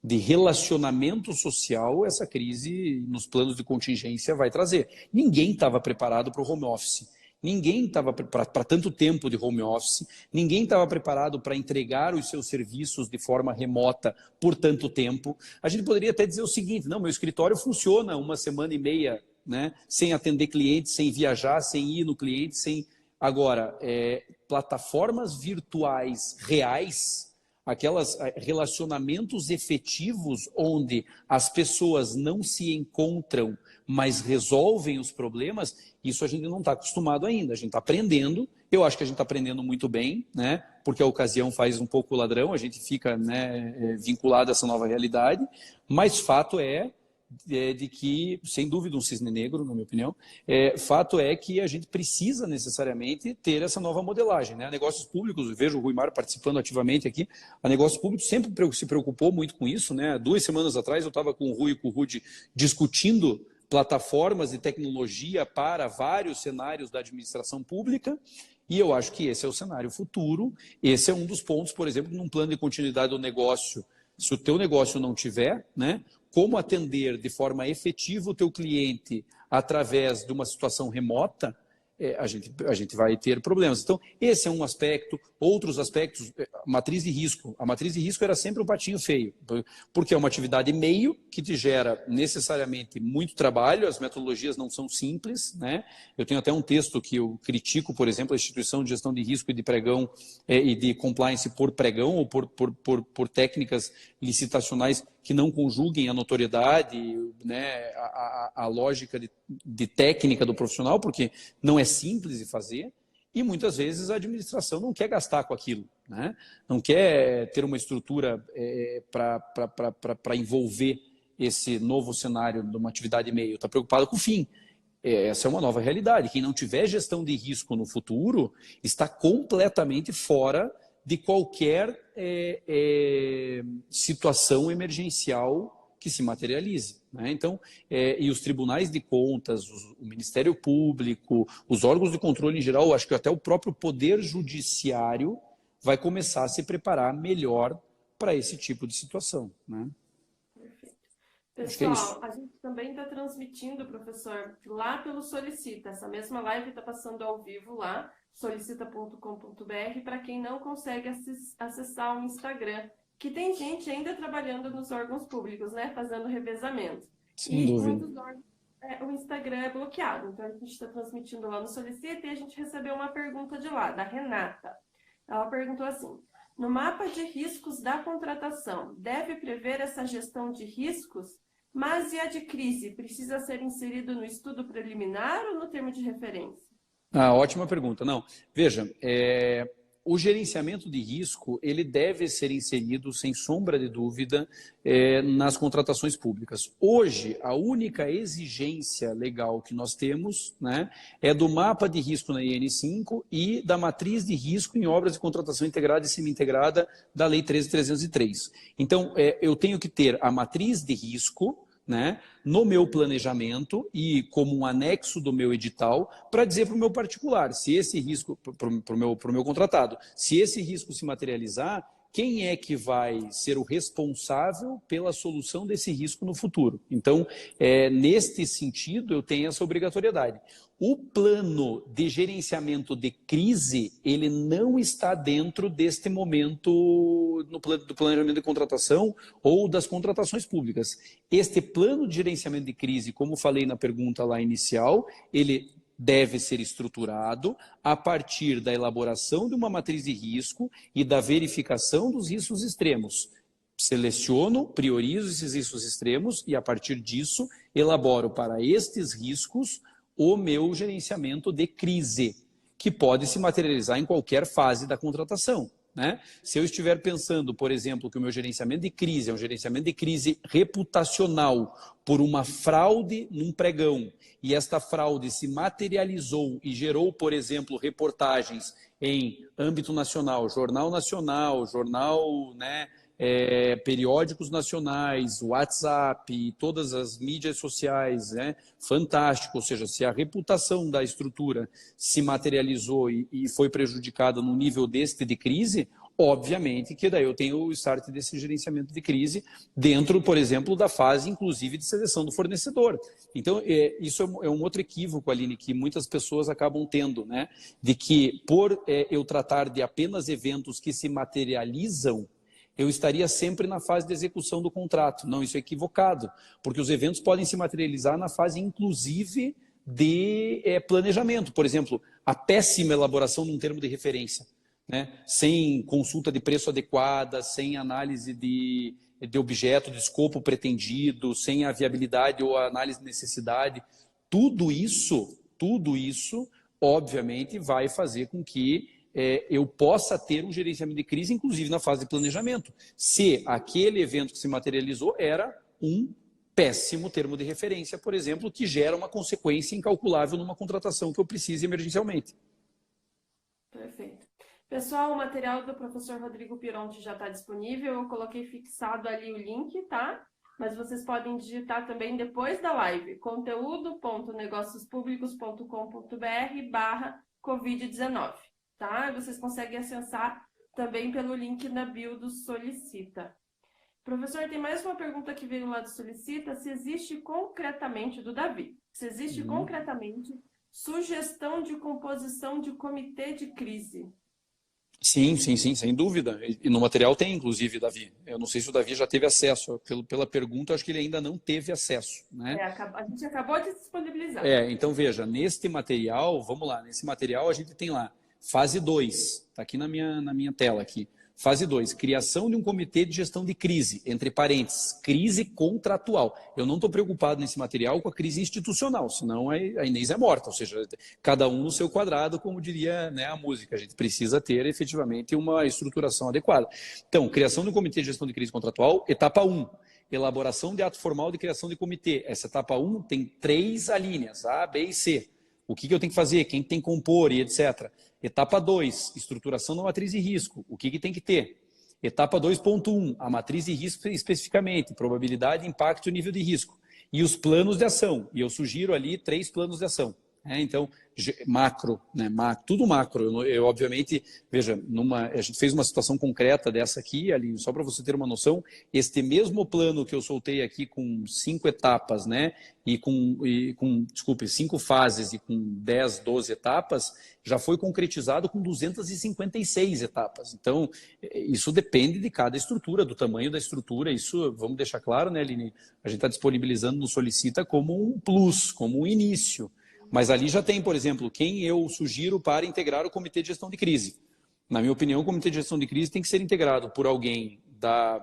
relacionamento social, essa crise nos planos de contingência vai trazer. Ninguém estava preparado para o home office. Ninguém estava para tanto tempo de home office, ninguém estava preparado para entregar os seus serviços de forma remota por tanto tempo. A gente poderia até dizer o seguinte: não, meu escritório funciona uma semana e meia, né, sem atender clientes, sem viajar, sem ir no cliente, sem... Agora, plataformas virtuais reais, aquelas relacionamentos efetivos onde as pessoas não se encontram, mas resolvem os problemas, isso a gente não está acostumado ainda, a gente está aprendendo. Eu acho que a gente está aprendendo muito bem, né? Porque a ocasião faz um pouco o ladrão, a gente fica, né, vinculado a essa nova realidade, mas fato é de que, sem dúvida, um cisne negro, na minha opinião, fato é que a gente precisa necessariamente ter essa nova modelagem, né? A Negócios Públicos, eu vejo o Rui Mário participando ativamente aqui, a Negócios Públicos sempre se preocupou muito com isso, né? 2 semanas atrás eu estava com o Rui e com o Rudy discutindo plataformas de tecnologia para vários cenários da administração pública, e eu acho que esse é o cenário futuro. Esse é um dos pontos, por exemplo, num plano de continuidade do negócio. Se o teu negócio não tiver, né, como atender de forma efetiva o teu cliente através de uma situação remota, a gente vai ter problemas. Então, esse é um aspecto. Outros aspectos, matriz de risco. A matriz de risco era sempre um patinho feio, porque é uma atividade meio que te gera necessariamente muito trabalho, as metodologias não são simples, né? Eu tenho até um texto que eu critico, por exemplo, a instituição de gestão de risco e de pregão e de compliance por pregão ou por técnicas licitacionais que não conjuguem a notoriedade, né, a lógica de técnica do profissional, porque não é simples de fazer. E muitas vezes a administração não quer gastar com aquilo, né? Não quer ter uma estrutura para envolver esse novo cenário de uma atividade e-mail, está preocupado com o fim. Essa é uma nova realidade. Quem não tiver gestão de risco no futuro está completamente fora de qualquer situação emergencial que se materialize, né? Então, e os tribunais de contas, o Ministério Público, os órgãos de controle em geral, acho que até o próprio Poder Judiciário vai começar a se preparar melhor para esse tipo de situação, né? Perfeito. Pessoal, a gente também está transmitindo, professor, lá pelo Solicita. Essa mesma live está passando ao vivo lá, solicita.com.br, para quem não consegue acessar o Instagram, que tem gente ainda trabalhando nos órgãos públicos, né, fazendo revezamento. Sem dúvida. Muitos órgãos, o Instagram é bloqueado, então a gente está transmitindo lá no Solicita e a gente recebeu uma pergunta de lá, da Renata. Ela perguntou assim: no mapa de riscos da contratação, deve prever essa gestão de riscos? Mas e a de crise? Precisa ser inserido no estudo preliminar ou no termo de referência? Ótima pergunta. Não, veja, o gerenciamento de risco ele deve ser inserido, sem sombra de dúvida, nas contratações públicas. Hoje, a única exigência legal que nós temos, né, é do mapa de risco na IN5 e da matriz de risco em obras de contratação integrada e semi-integrada da Lei 13.303. Então, eu tenho que ter a matriz de risco, né, no meu planejamento e como um anexo do meu edital, para dizer para o meu particular, se esse risco, para o meu contratado, se esse risco se materializar, quem é que vai ser o responsável pela solução desse risco no futuro? Então, neste sentido, eu tenho essa obrigatoriedade. O plano de gerenciamento de crise, ele não está dentro deste momento do planejamento de contratação ou das contratações públicas. Este plano de gerenciamento de crise, como falei na pergunta lá inicial, ele deve ser estruturado a partir da elaboração de uma matriz de risco e da verificação dos riscos extremos. Seleciono, priorizo esses riscos extremos e, a partir disso, elaboro para estes riscos o meu gerenciamento de crise, que pode se materializar em qualquer fase da contratação, né? Se eu estiver pensando, por exemplo, que o meu gerenciamento de crise é um gerenciamento de crise reputacional por uma fraude num pregão, e esta fraude se materializou e gerou, por exemplo, reportagens em âmbito nacional, jornal, né, periódicos nacionais, WhatsApp, todas as mídias sociais, né? Fantástico. Ou seja, se a reputação da estrutura se materializou e foi prejudicada no nível deste de crise, obviamente que daí eu tenho o start desse gerenciamento de crise dentro, por exemplo, da fase, inclusive, de seleção do fornecedor. Então, isso é um outro equívoco, Aline, que muitas pessoas acabam tendo, né? De que, por eu tratar de apenas eventos que se materializam, eu estaria sempre na fase de execução do contrato. Não, isso é equivocado, porque os eventos podem se materializar na fase, inclusive, de planejamento. Por exemplo, a péssima elaboração de um termo de referência, né? Sem consulta de preço adequada, sem análise de objeto, de escopo pretendido, sem a viabilidade ou a análise de necessidade. Tudo isso, obviamente, vai fazer com que eu possa ter um gerenciamento de crise, inclusive na fase de planejamento, se aquele evento que se materializou era um péssimo termo de referência, por exemplo, que gera uma consequência incalculável numa contratação que eu precise emergencialmente. Perfeito. Pessoal, o material do professor Rodrigo Pironti já está disponível, eu coloquei fixado ali o link, tá? Mas vocês podem digitar também depois da live, conteúdo.negociospublicos.com.br/Covid-19. Tá? Vocês conseguem acessar também pelo link na bio do Solicita. Professor, tem mais uma pergunta que veio lá do Solicita, se existe concretamente, do Davi, se existe concretamente sugestão de composição de comitê de crise. Sim, sem dúvida. E no material tem, inclusive, Davi. Eu não sei se o Davi já teve acesso. Pela pergunta, acho que ele ainda não teve acesso, né? A gente acabou de disponibilizar. Então veja, neste material, vamos lá, nesse material a gente tem lá Fase 2, está aqui na minha tela aqui. Fase 2, criação de um comitê de gestão de crise, entre parênteses, crise contratual. Eu não estou preocupado nesse material com a crise institucional, senão a Inês é morta, ou seja, cada um no seu quadrado, como diria, né, a música. A gente precisa ter efetivamente uma estruturação adequada. Então, criação de um comitê de gestão de crise contratual, etapa 1. Elaboração de ato formal de criação de comitê. Essa etapa 1 tem 3 alíneas, A, B e C. O que eu tenho que fazer, quem tem que compor e etc. Etapa 2, estruturação da matriz de risco. O que tem que ter? Etapa 2.1, a matriz de risco especificamente, probabilidade, impacto e nível de risco. E os planos de ação. E eu sugiro ali 3 planos de ação. Então, macro, né? Tudo macro. Eu, obviamente, veja, a gente fez uma situação concreta dessa aqui, ali, só para você ter uma noção, este mesmo plano que eu soltei aqui com 5 etapas, né? Desculpe, 5 fases e com 10, 12 etapas, já foi concretizado com 256 etapas. Então, isso depende de cada estrutura, do tamanho da estrutura. Isso, vamos deixar claro, né, Aline? A gente está disponibilizando no Solicita como um plus, como um início. Mas ali já tem, por exemplo, quem eu sugiro para integrar o Comitê de Gestão de Crise. Na minha opinião, o Comitê de Gestão de Crise tem que ser integrado por alguém da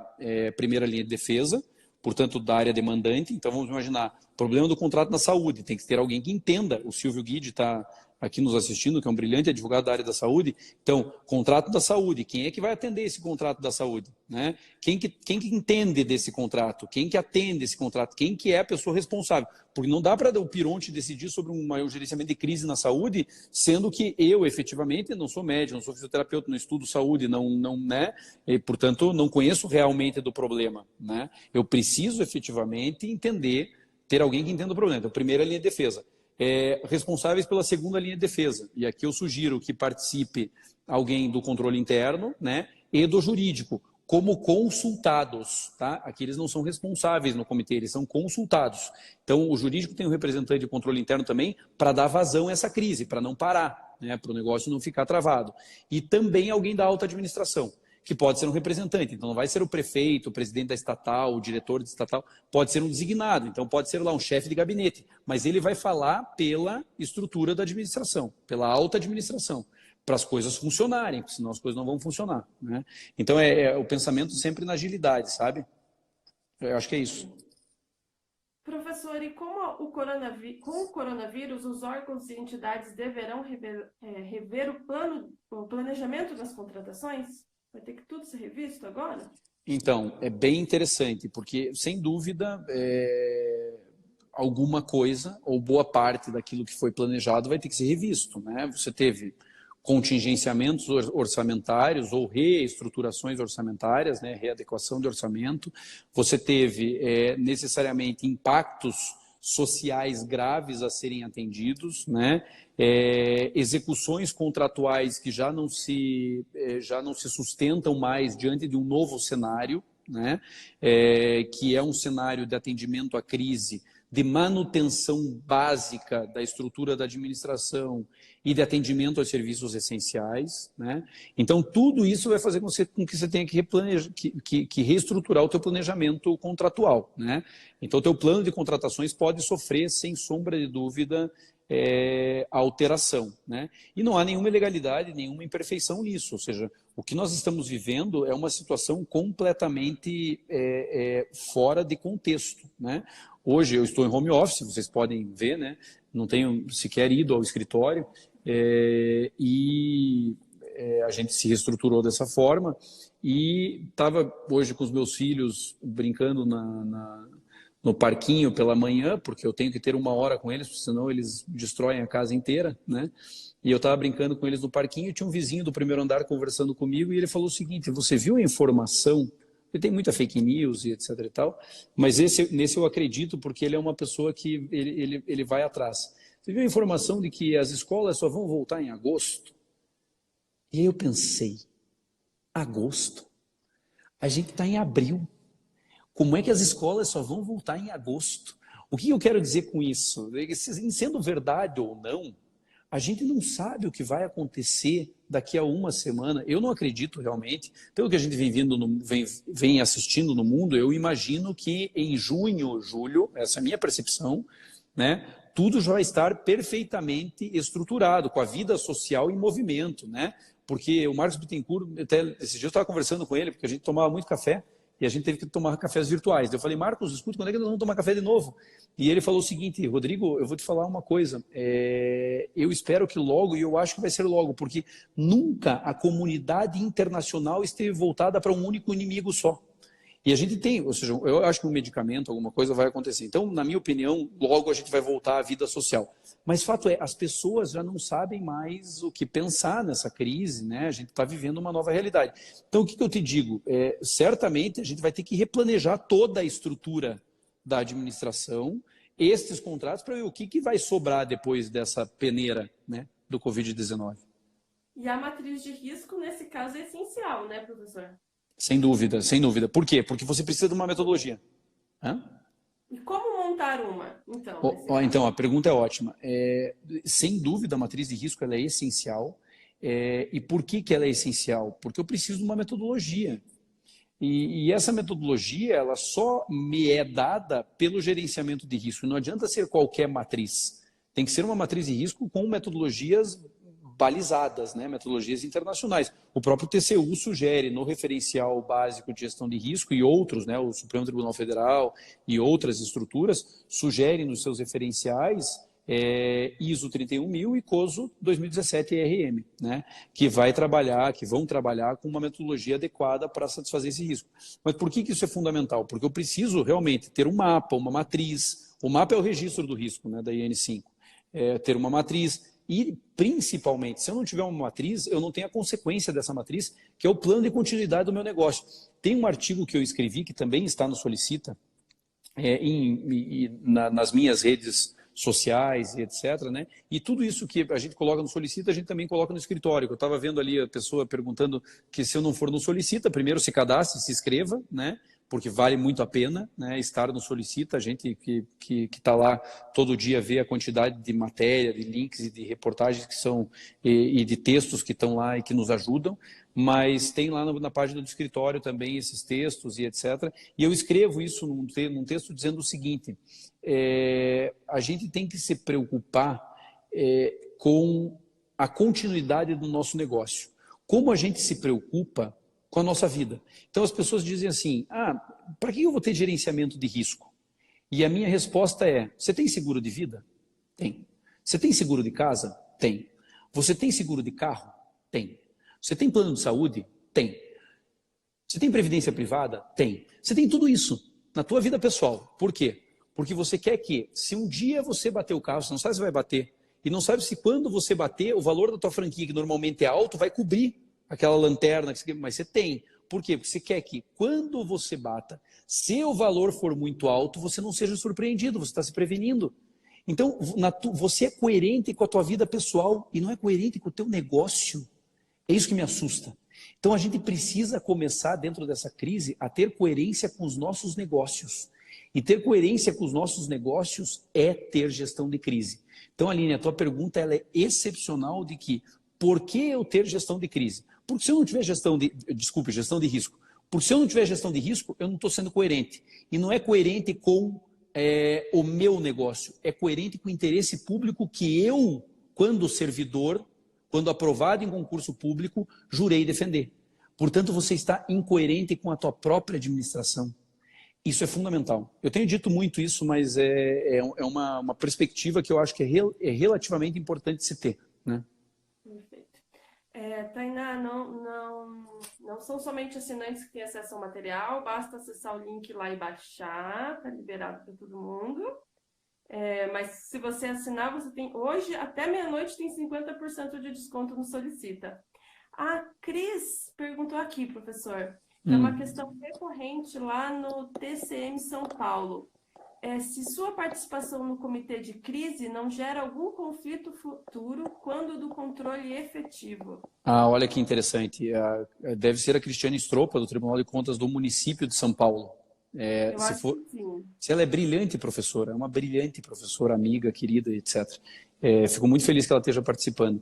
primeira linha de defesa, portanto, da área demandante. Então, vamos imaginar, problema do contrato na saúde, tem que ter alguém que entenda. O Silvio Guide está aqui nos assistindo, que é um brilhante advogado da área da saúde. Então, contrato da saúde, quem é que vai atender esse contrato da saúde? Né? Quem que entende desse contrato? Quem que atende esse contrato? Quem que é a pessoa responsável? Porque não dá para o Pironte decidir sobre um gerenciamento de crise na saúde, sendo que eu, efetivamente, não sou médico, não sou fisioterapeuta, não estudo saúde, né? E, portanto, não conheço realmente do problema. Né? Eu preciso, efetivamente, entender, ter alguém que entenda o problema. Então, primeira linha de defesa. Responsáveis pela segunda linha de defesa. E aqui eu sugiro que participe alguém do controle interno, né, e do jurídico, como consultados. Tá? Aqui eles não são responsáveis no comitê, eles são consultados. Então, o jurídico tem um representante de controle interno também para dar vazão a essa crise, para não parar, né, para o negócio não ficar travado. E também alguém da alta administração, que pode ser um representante. Então, não vai ser o prefeito, o presidente da estatal, o diretor de estatal, pode ser um designado. Então, pode ser lá um chefe de gabinete, mas ele vai falar pela estrutura da administração, pela alta administração, para as coisas funcionarem, porque senão as coisas não vão funcionar. Né? Então, o pensamento sempre na agilidade, sabe? Eu acho que é isso. Professor, e com o coronavírus, os órgãos e entidades deverão rever o planejamento das contratações? Vai ter que tudo ser revisto agora? Então, é bem interessante, porque, sem dúvida, alguma coisa, ou boa parte daquilo que foi planejado vai ter que ser revisto. Né? Você teve contingenciamentos orçamentários ou reestruturações orçamentárias, né? Readequação de orçamento. Você teve, necessariamente, impactos sociais graves a serem atendidos, né? Execuções contratuais que já não se sustentam mais diante de um novo cenário, né? Que é um cenário de atendimento à crise, de manutenção básica da estrutura da administração e de atendimento aos serviços essenciais. Né? Então, tudo isso vai fazer com que você tenha que reestruturar o teu planejamento contratual. Né? Então, o teu plano de contratações pode sofrer, sem sombra de dúvida, alteração. Né? E não há nenhuma ilegalidade, nenhuma imperfeição nisso. Ou seja, o que nós estamos vivendo é uma situação completamente fora de contexto. Né? Hoje eu estou em home office, vocês podem ver, né? Não tenho sequer ido ao escritório a gente se reestruturou dessa forma e estava hoje com os meus filhos brincando no parquinho pela manhã, porque eu tenho que ter 1 hora com eles, senão eles destroem a casa inteira, né? E eu estava brincando com eles no parquinho e tinha um vizinho do primeiro andar conversando comigo e ele falou o seguinte: você viu a informação? Ele tem muita fake news e etc e tal, mas nesse eu acredito porque ele é uma pessoa que ele vai atrás. Você viu a informação de que as escolas só vão voltar em agosto? E aí eu pensei, agosto? A gente está em abril. Como é que as escolas só vão voltar em agosto? O que eu quero dizer com isso? Sendo verdade ou não, a gente não sabe o que vai acontecer daqui a 1 semana. Eu não acredito realmente. Pelo que a gente vem assistindo no mundo, eu imagino que em junho, julho, essa é a minha percepção, né, tudo já vai estar perfeitamente estruturado, com a vida social em movimento. Né? Porque o Marcos Bittencourt, até esses dias eu estava conversando com ele, porque a gente tomava muito café, e a gente teve que tomar cafés virtuais. Eu falei, Marcos, escuta, quando é que nós vamos tomar café de novo? E ele falou o seguinte, Rodrigo, eu vou te falar uma coisa, eu espero que logo, e eu acho que vai ser logo, porque nunca a comunidade internacional esteve voltada para um único inimigo só. E a gente tem, ou seja, eu acho que um medicamento, alguma coisa vai acontecer. Então, na minha opinião, logo a gente vai voltar à vida social. Mas fato é, as pessoas já não sabem mais o que pensar nessa crise, né? A gente está vivendo uma nova realidade. Então, o que eu te digo? Certamente a gente vai ter que replanejar toda a estrutura da administração, estes contratos, para ver o que vai sobrar depois dessa peneira, né, do Covid-19. E a matriz de risco, nesse caso, é essencial, né, professor? Sem dúvida, sem dúvida. Por quê? Porque você precisa de uma metodologia. Hã? E como montar uma, então? Então, a pergunta é ótima. Sem dúvida, a matriz de risco ela é essencial. E por que ela é essencial? Porque eu preciso de uma metodologia. E essa metodologia ela só me é dada pelo gerenciamento de risco. Não adianta ser qualquer matriz. Tem que ser uma matriz de risco com metodologias balizadas, né? Metodologias internacionais. O próprio TCU sugere no referencial básico de gestão de risco e outros, né? O Supremo Tribunal Federal e outras estruturas sugerem nos seus referenciais ISO 31000 e COSO 2017 ERM, né? Que vão trabalhar com uma metodologia adequada para satisfazer esse risco. Mas por que isso é fundamental? Porque eu preciso realmente ter um mapa, uma matriz. O mapa é o registro do risco, né? Da IN5. Ter uma matriz. E, principalmente, se eu não tiver uma matriz, eu não tenho a consequência dessa matriz, que é o plano de continuidade do meu negócio. Tem um artigo que eu escrevi, que também está no Solicita, nas minhas redes sociais e etc. Né? E tudo isso que a gente coloca no Solicita, a gente também coloca no escritório. Eu estava vendo ali a pessoa perguntando que se eu não for no Solicita, primeiro se cadastre, se inscreva, né? Porque vale muito a pena, né, estar no Solicita. A gente que está lá todo dia vê a quantidade de matéria, de links e de reportagens que são e de textos que estão lá e que nos ajudam, mas tem lá na página do escritório também esses textos e etc. E eu escrevo isso num texto dizendo o seguinte, a gente tem que se preocupar com a continuidade do nosso negócio. Como a gente se preocupa com a nossa vida. Então as pessoas dizem assim, para que eu vou ter gerenciamento de risco? E a minha resposta é, você tem seguro de vida? Tem. Você tem seguro de casa? Tem. Você tem seguro de carro? Tem. Você tem plano de saúde? Tem. Você tem previdência privada? Tem. Você tem tudo isso na tua vida pessoal. Por quê? Porque você quer que, se um dia você bater o carro, você não sabe se vai bater, e não sabe se quando você bater, o valor da tua franquia, que normalmente é alto, vai cobrir aquela lanterna, mas você tem. Por quê? Porque você quer que, quando você bata, se o valor for muito alto, você não seja surpreendido, você está se prevenindo. Então, você é coerente com a tua vida pessoal e não é coerente com o teu negócio. É isso que me assusta. Então, a gente precisa começar, dentro dessa crise, a ter coerência com os nossos negócios. E ter coerência com os nossos negócios é ter gestão de crise. Então, Aline, a tua pergunta ela é excepcional de que, por que eu ter gestão de crise? Porque se eu não tiver gestão de risco. Porque se eu não tiver gestão de risco, eu não estou sendo coerente. E não é coerente com o meu negócio. É coerente com o interesse público que eu, quando servidor, quando aprovado em concurso público, jurei defender. Portanto, você está incoerente com a tua própria administração. Isso é fundamental. Eu tenho dito muito isso, mas é uma perspectiva que eu acho que é relativamente importante se ter, né? Perfeito. Tainá, não são somente assinantes que têm acesso ao material, basta acessar o link lá e baixar, está liberado para todo mundo. Mas se você assinar, você tem hoje, até meia-noite, tem 50% de desconto no Solicita. A Cris perguntou aqui, professor, é uma questão recorrente lá no TCM São Paulo. Se sua participação no comitê de crise não gera algum conflito futuro quando do controle efetivo? Olha que interessante. Deve ser a Cristiane Stropa, do Tribunal de Contas do município de São Paulo. Eu acho que sim. Se ela é brilhante professora, é uma brilhante professora, amiga, querida, etc. Fico muito feliz que ela esteja participando.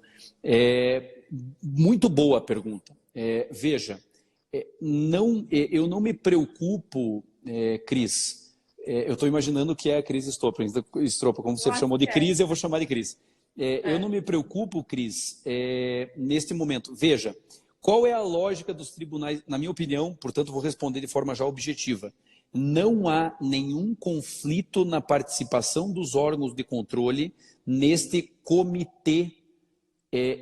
Muito boa a pergunta. Veja, eu não me preocupo, Cris. Eu estou imaginando que é a Cris Stropa, como você chamou de crise, eu vou chamar de Cris. Eu não me preocupo, Cris, neste momento. Veja, qual é a lógica dos tribunais, na minha opinião, portanto vou responder de forma já objetiva. Não há nenhum conflito na participação dos órgãos de controle neste comitê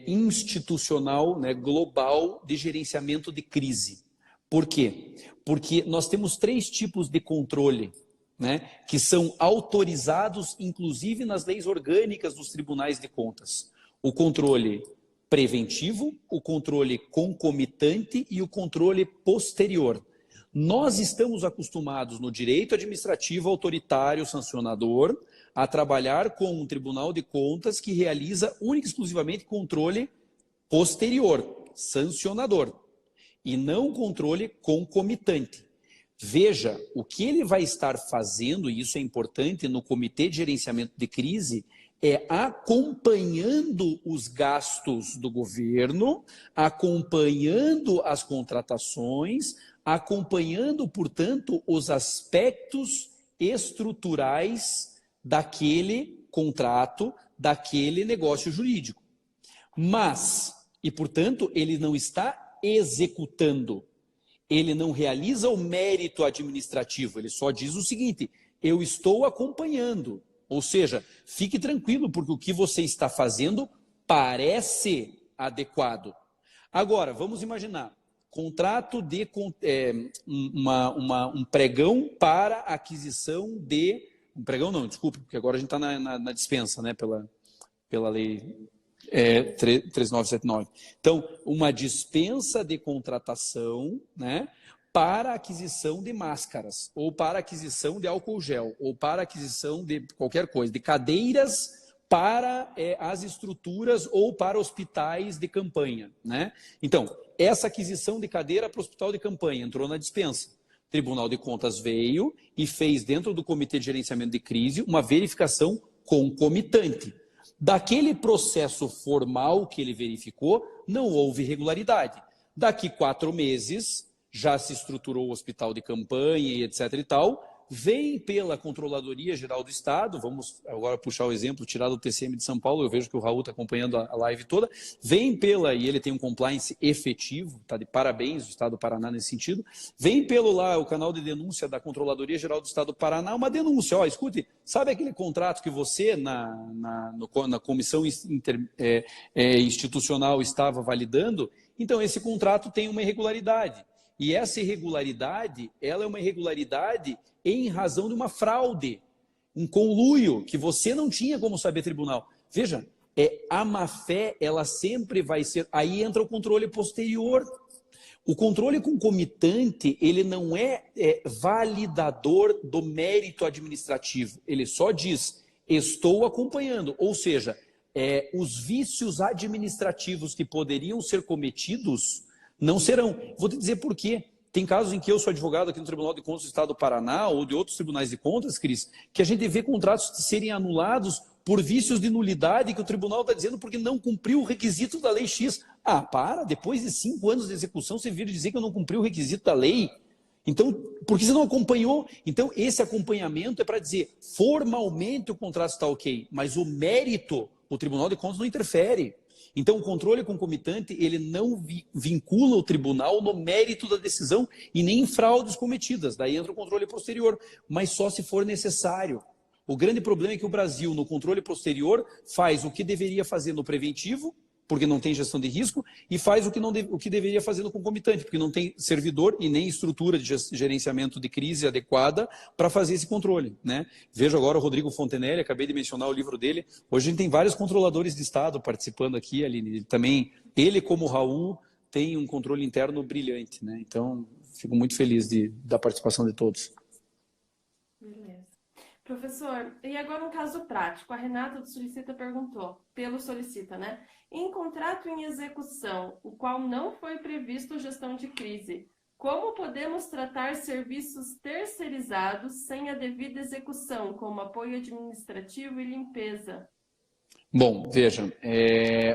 institucional, né, global de gerenciamento de crise. Por quê? Porque nós temos 3 tipos de controle, né, que são autorizados, inclusive nas leis orgânicas dos tribunais de contas. O controle preventivo, o controle concomitante e o controle posterior. Nós estamos acostumados no direito administrativo autoritário sancionador a trabalhar com um tribunal de contas que realiza única e exclusivamente controle posterior, sancionador, e não controle concomitante. Veja, o que ele vai estar fazendo, e isso é importante, no Comitê de Gerenciamento de Crise, é acompanhando os gastos do governo, acompanhando as contratações, acompanhando, portanto, os aspectos estruturais daquele contrato, daquele negócio jurídico. Mas, e portanto, ele não está executando, ele não realiza o mérito administrativo, ele só diz o seguinte: eu estou acompanhando. Ou seja, fique tranquilo, porque o que você está fazendo parece adequado. Agora, vamos imaginar, contrato de um pregão para aquisição de... Um pregão não, desculpe, porque agora a gente está na dispensa, né, pela lei 13979. Então, uma dispensa de contratação, né, para aquisição de máscaras, ou para aquisição de álcool gel, ou para aquisição de qualquer coisa, de cadeiras para as estruturas ou para hospitais de campanha, né? Então, essa aquisição de cadeira para o hospital de campanha entrou na dispensa. O Tribunal de Contas veio e fez, dentro do Comitê de Gerenciamento de Crise, uma verificação concomitante. Daquele processo formal que ele verificou, não houve irregularidade. Daqui 4 meses... já se estruturou o hospital de campanha e etc e tal, vem pela Controladoria Geral do Estado, vamos agora puxar o exemplo, tirar do TCM de São Paulo, eu vejo que o Raul está acompanhando a live toda, vem pela, e ele tem um compliance efetivo, está de parabéns o Estado do Paraná nesse sentido, vem pelo lá o canal de denúncia da Controladoria Geral do Estado do Paraná, uma denúncia, ó, escute, sabe aquele contrato que você na comissão institucional estava validando? Então esse contrato tem uma irregularidade. E essa irregularidade, ela é uma irregularidade em razão de uma fraude, um conluio que você não tinha como saber, tribunal. Veja, a má-fé, ela sempre vai ser... Aí entra o controle posterior. O controle concomitante, ele não é validador do mérito administrativo. Ele só diz, estou acompanhando. Ou seja, os vícios administrativos que poderiam ser cometidos... não serão. Vou te dizer por quê. Tem casos em que eu sou advogado aqui no Tribunal de Contas do Estado do Paraná ou de outros tribunais de contas, Cris, que a gente vê contratos serem anulados por vícios de nulidade que o tribunal está dizendo porque não cumpriu o requisito da lei X. Ah, depois de 5 anos de execução você vir dizer que eu não cumpri o requisito da lei? Então, por que você não acompanhou? Então, esse acompanhamento é para dizer, formalmente o contrato está ok, mas o mérito, o Tribunal de Contas não interfere. Então, o controle concomitante, ele não vincula o tribunal no mérito da decisão e nem em fraudes cometidas. Daí entra o controle posterior, mas só se for necessário. O grande problema é que o Brasil, no controle posterior, faz o que deveria fazer no preventivo, porque não tem gestão de risco, e faz o que deveria fazer no concomitante, porque não tem servidor e nem estrutura de gerenciamento de crise adequada para fazer esse controle, né? Vejo agora o Rodrigo Fontenelle, acabei de mencionar o livro dele. Hoje a gente tem vários controladores de Estado participando aqui, Aline. Também ele, como o Raul, tem um controle interno brilhante, né? Então, fico muito feliz da participação de todos. Beleza. Professor, e agora um caso prático. A Renata do Solicita perguntou, pelo Solicita, né? Em contrato em execução, o qual não foi previsto gestão de crise, como podemos tratar serviços terceirizados sem a devida execução, como apoio administrativo e limpeza? Bom, veja,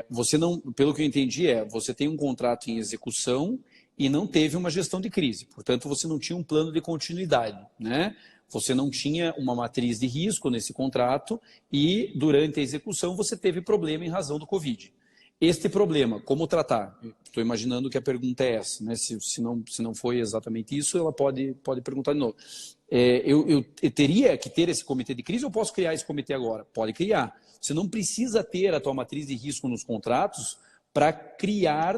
você não, pelo que eu entendi, você tem um contrato em execução e não teve uma gestão de crise, portanto você não tinha um plano de continuidade, né? Você não tinha uma matriz de risco nesse contrato e, durante a execução, você teve problema em razão do Covid. Este problema, como tratar? Estou imaginando que a pergunta é essa, né? Se não foi exatamente isso, ela pode perguntar de novo. Eu teria que ter esse comitê de crise ou posso criar esse comitê agora? Pode criar. Você não precisa ter a tua matriz de risco nos contratos para criar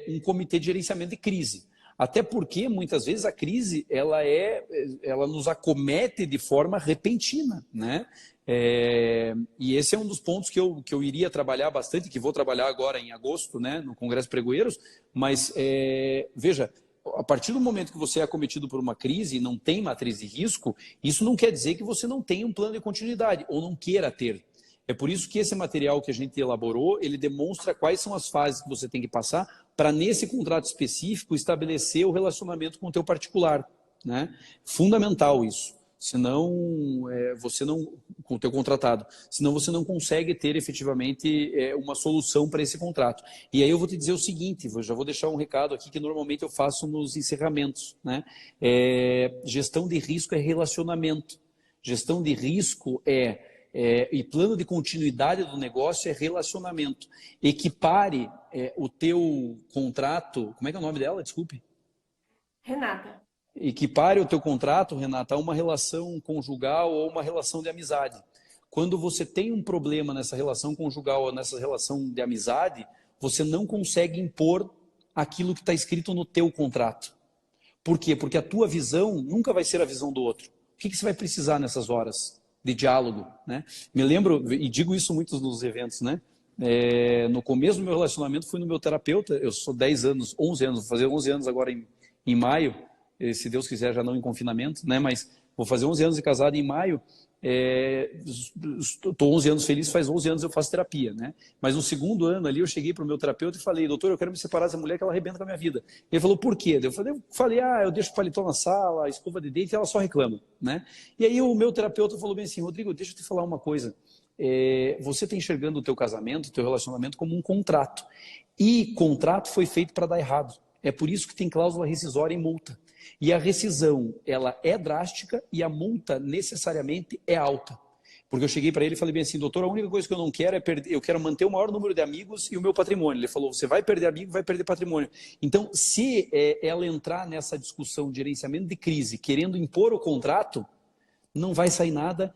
um comitê de gerenciamento de crise. Até porque, muitas vezes, a crise ela nos acomete de forma repentina, né? E esse é um dos pontos que eu iria trabalhar bastante, que vou trabalhar agora em agosto, né, no Congresso Pregoeiros, mas veja, a partir do momento que você é acometido por uma crise e não tem matriz de risco, isso não quer dizer que você não tenha um plano de continuidade, ou não queira ter. É por isso que esse material que a gente elaborou, ele demonstra quais são as fases que você tem que passar para, nesse contrato específico, estabelecer o relacionamento com o teu particular, né? Fundamental isso. Senão, você não, com o teu contratado, senão você não consegue ter efetivamente uma solução para esse contrato. E aí eu vou te dizer o seguinte, eu já vou deixar um recado aqui que normalmente eu faço nos encerramentos, né? Gestão de risco é relacionamento. Gestão de risco e plano de continuidade do negócio é relacionamento. Equipare o teu contrato, como é que é o nome dela? Desculpe. Renata. Equipare o teu contrato, Renata, a uma relação conjugal ou uma relação de amizade. Quando você tem um problema nessa relação conjugal ou nessa relação de amizade, você não consegue impor aquilo que está escrito no teu contrato. Por quê? Porque a tua visão nunca vai ser a visão do outro. O que você vai precisar nessas horas de diálogo, né? Me lembro, e digo isso muito nos eventos, né? No começo do meu relacionamento, fui no meu terapeuta, eu sou 10 anos, 11 anos, vou fazer 11 anos agora em maio, se Deus quiser já não em confinamento, né? Mas vou fazer 11 anos de casado em maio, estou 11 anos feliz, faz 11 anos eu faço terapia, né? Mas no segundo ano ali eu cheguei para o meu terapeuta e falei, doutor, eu quero me separar dessa mulher que ela arrebenta com a minha vida. Ele falou, por quê? Eu falei, eu deixo o paletó na sala, a escova de dente e ela só reclama, né? E aí o meu terapeuta falou bem assim, Rodrigo, deixa eu te falar uma coisa, você está enxergando o teu casamento, o teu relacionamento como um contrato, e contrato foi feito para dar errado, é por isso que tem cláusula rescisória e multa. E a rescisão, ela é drástica e a multa necessariamente é alta. Porque eu cheguei para ele e falei bem assim, doutor, a única coisa que eu não quero é perder, eu quero manter o maior número de amigos e o meu patrimônio. Ele falou, você vai perder amigo, vai perder patrimônio. Então, se ela entrar nessa discussão de gerenciamento de crise, querendo impor o contrato, não vai sair nada.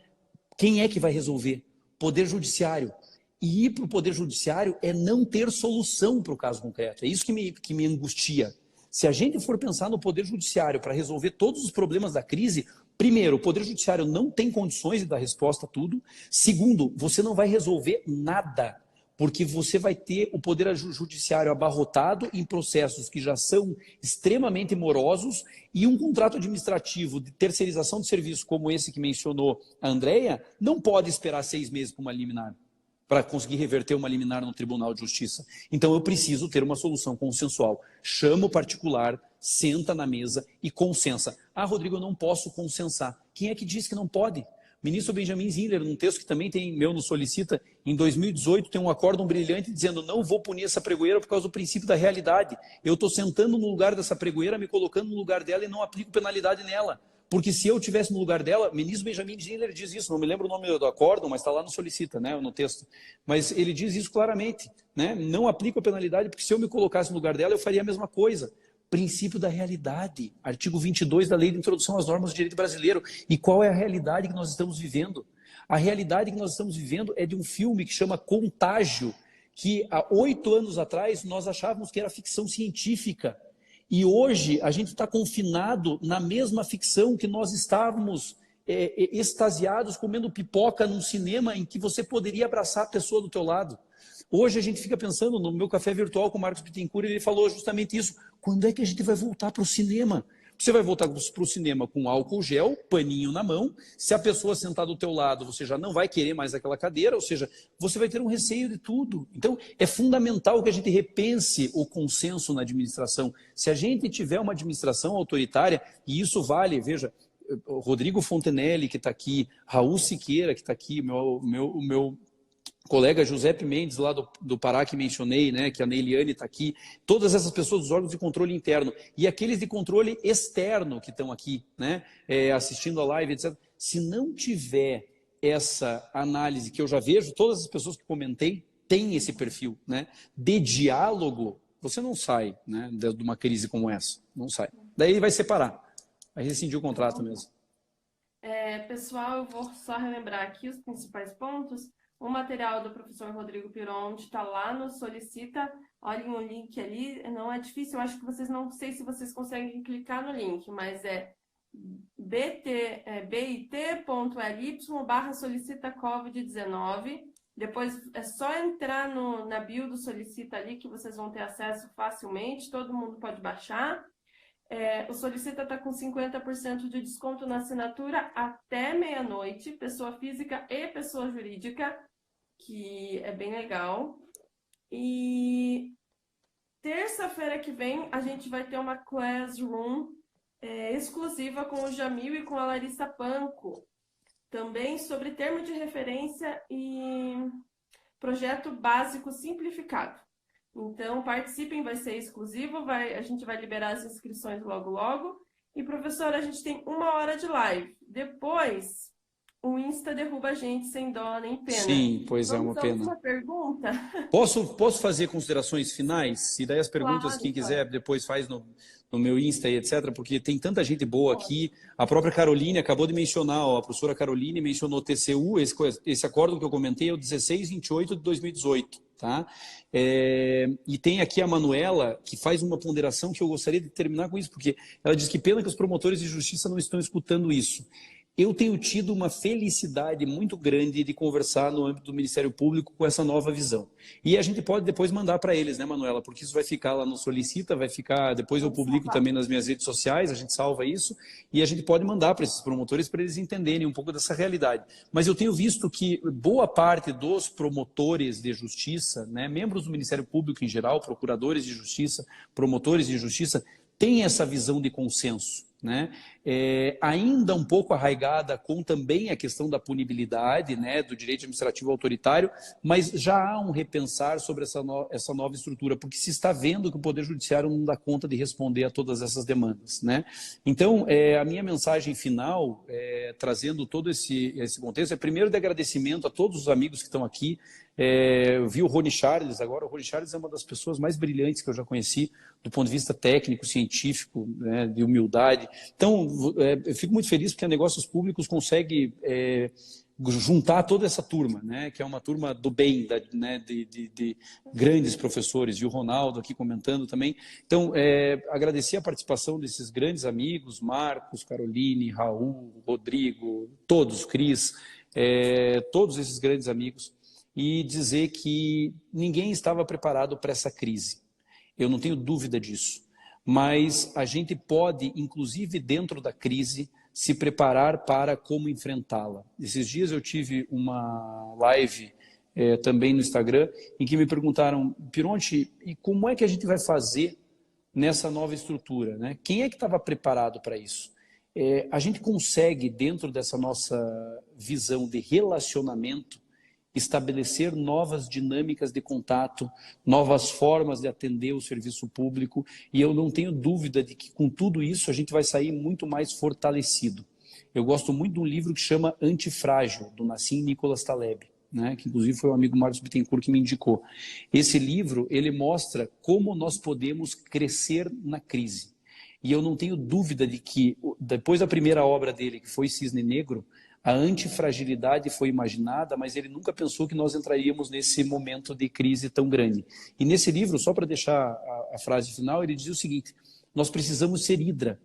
Quem é que vai resolver? Poder Judiciário. E ir para o Poder Judiciário é não ter solução para o caso concreto. É isso que me angustia. Se a gente for pensar no Poder Judiciário para resolver todos os problemas da crise, primeiro, o Poder Judiciário não tem condições de dar resposta a tudo. Segundo, você não vai resolver nada, porque você vai ter o Poder Judiciário abarrotado em processos que já são extremamente morosos e um contrato administrativo de terceirização de serviço como esse que mencionou a Andrea, não pode esperar 6 meses para uma liminar, para conseguir reverter uma liminar no Tribunal de Justiça. Então eu preciso ter uma solução consensual. Chama o particular, senta na mesa e consensa. Rodrigo, eu não posso consensar. Quem é que diz que não pode? O ministro Benjamin Ziller, num texto que também tem meu no Solicita, em 2018 tem um acórdão brilhante dizendo não vou punir essa pregoeira por causa do princípio da realidade. Eu estou sentando no lugar dessa pregoeira, me colocando no lugar dela e não aplico penalidade nela. Porque se eu estivesse no lugar dela, o ministro Benjamin Ziller diz isso, não me lembro o nome do acórdão, mas está lá no Solicita, né, no texto. Mas ele diz isso claramente, né? Não aplico a penalidade, porque se eu me colocasse no lugar dela, eu faria a mesma coisa. Princípio da realidade, artigo 22 da Lei de Introdução às Normas do Direito Brasileiro. E qual é a realidade que nós estamos vivendo? A realidade que nós estamos vivendo é de um filme que chama Contágio, que há 8 anos atrás nós achávamos que era ficção científica. E hoje a gente está confinado na mesma ficção que nós estávamos extasiados comendo pipoca num cinema em que você poderia abraçar a pessoa do teu lado. Hoje a gente fica pensando no meu café virtual com o Marcos Bittencourt, ele falou justamente isso. Quando é que a gente vai voltar para o cinema? Você vai voltar para o cinema com álcool gel, paninho na mão. Se a pessoa sentar do teu lado, você já não vai querer mais aquela cadeira, ou seja, você vai ter um receio de tudo. Então, é fundamental que a gente repense o consenso na administração. Se a gente tiver uma administração autoritária, e isso vale, veja, Rodrigo Fontenelle, que está aqui, Raul Siqueira, que está aqui, o meu colega Giuseppe Mendes, lá do Pará, que mencionei, né, que a Neiliane está aqui, todas essas pessoas dos órgãos de controle interno e aqueles de controle externo que estão aqui, né, assistindo a live, etc. Se não tiver essa análise, que eu já vejo, todas as pessoas que comentei têm esse perfil, né, de diálogo, você não sai, né, de uma crise como essa, não sai. Daí vai separar, vai rescindir o contrato mesmo. Pessoal, eu vou só relembrar aqui os principais pontos. O material do professor Rodrigo Pironti está lá no Solicita. Olhem o link ali, não é difícil, eu acho que vocês não sei se vocês conseguem clicar no link, mas é bit.ly/solicita COVID-19. Depois é só entrar na bio do Solicita ali que vocês vão ter acesso facilmente, todo mundo pode baixar. O Solicita está com 50% de desconto na assinatura até meia-noite, pessoa física e pessoa jurídica, que é bem legal. E terça-feira que vem a gente vai ter uma Classroom exclusiva com o Jamil e com a Larissa Panco, também sobre termo de referência e projeto básico simplificado. Então, participem, vai ser exclusivo, a gente vai liberar as inscrições logo, logo. E, professora, a gente tem 1 hora de live. Depois, o Insta derruba a gente sem dó nem pena. Sim, pois é uma pena. Uma pergunta? Posso fazer considerações finais? E daí as perguntas, Claro, quem quiser, depois faz no meu Insta e etc., porque tem tanta gente boa aqui. A própria Caroline acabou de mencionar, a professora Caroline mencionou TCU, esse acordo que eu comentei é o 1628 de 2018. Tá? E tem aqui a Manuela, que faz uma ponderação que eu gostaria de terminar com isso, porque ela diz que pena que os promotores de justiça não estão escutando isso. Eu tenho tido uma felicidade muito grande de conversar no âmbito do Ministério Público com essa nova visão. E a gente pode depois mandar para eles, né, Manuela? Porque isso vai ficar lá no Solicita, vai ficar, depois eu publico também nas minhas redes sociais, a gente salva isso, e a gente pode mandar para esses promotores para eles entenderem um pouco dessa realidade. Mas eu tenho visto que boa parte dos promotores de justiça, né, membros do Ministério Público em geral, procuradores de justiça, promotores de justiça, têm essa visão de consenso, né? Ainda um pouco arraigada com também a questão da punibilidade, né, do direito administrativo autoritário, mas já há um repensar sobre essa nova estrutura, porque se está vendo que o Poder Judiciário não dá conta de responder a todas essas demandas, né? Então, a minha mensagem final, trazendo todo esse contexto, é primeiro de agradecimento a todos os amigos que estão aqui. Eu vi o Rony Charles agora. O Rony Charles é uma das pessoas mais brilhantes que eu já conheci do ponto de vista técnico, científico, né, de humildade. Então, eu fico muito feliz porque a Negócios Públicos consegue juntar toda essa turma, né, que é uma turma do bem, né, de grandes professores, e o Ronaldo aqui comentando também. Então, agradecer a participação desses grandes amigos, Marcos, Caroline, Raul, Rodrigo, todos, Cris, todos esses grandes amigos, e dizer que ninguém estava preparado para essa crise. Eu não tenho dúvida disso. Mas a gente pode, inclusive dentro da crise, se preparar para como enfrentá-la. Esses dias eu tive uma live também no Instagram, em que me perguntaram, Pironti, e como é que a gente vai fazer nessa nova estrutura, né? Quem é que estava preparado para isso? A gente consegue, dentro dessa nossa visão de relacionamento, estabelecer novas dinâmicas de contato, novas formas de atender o serviço público, e eu não tenho dúvida de que com tudo isso a gente vai sair muito mais fortalecido. Eu gosto muito de um livro que chama Antifrágil, do Nassim Nicholas Taleb, né, que inclusive foi o amigo Marcos Bittencourt que me indicou. Esse livro, ele mostra como nós podemos crescer na crise. E eu não tenho dúvida de que, depois da primeira obra dele, que foi Cisne Negro, a antifragilidade foi imaginada, mas ele nunca pensou que nós entraríamos nesse momento de crise tão grande. E nesse livro, só para deixar a frase final, ele diz o seguinte: nós precisamos ser Hidra,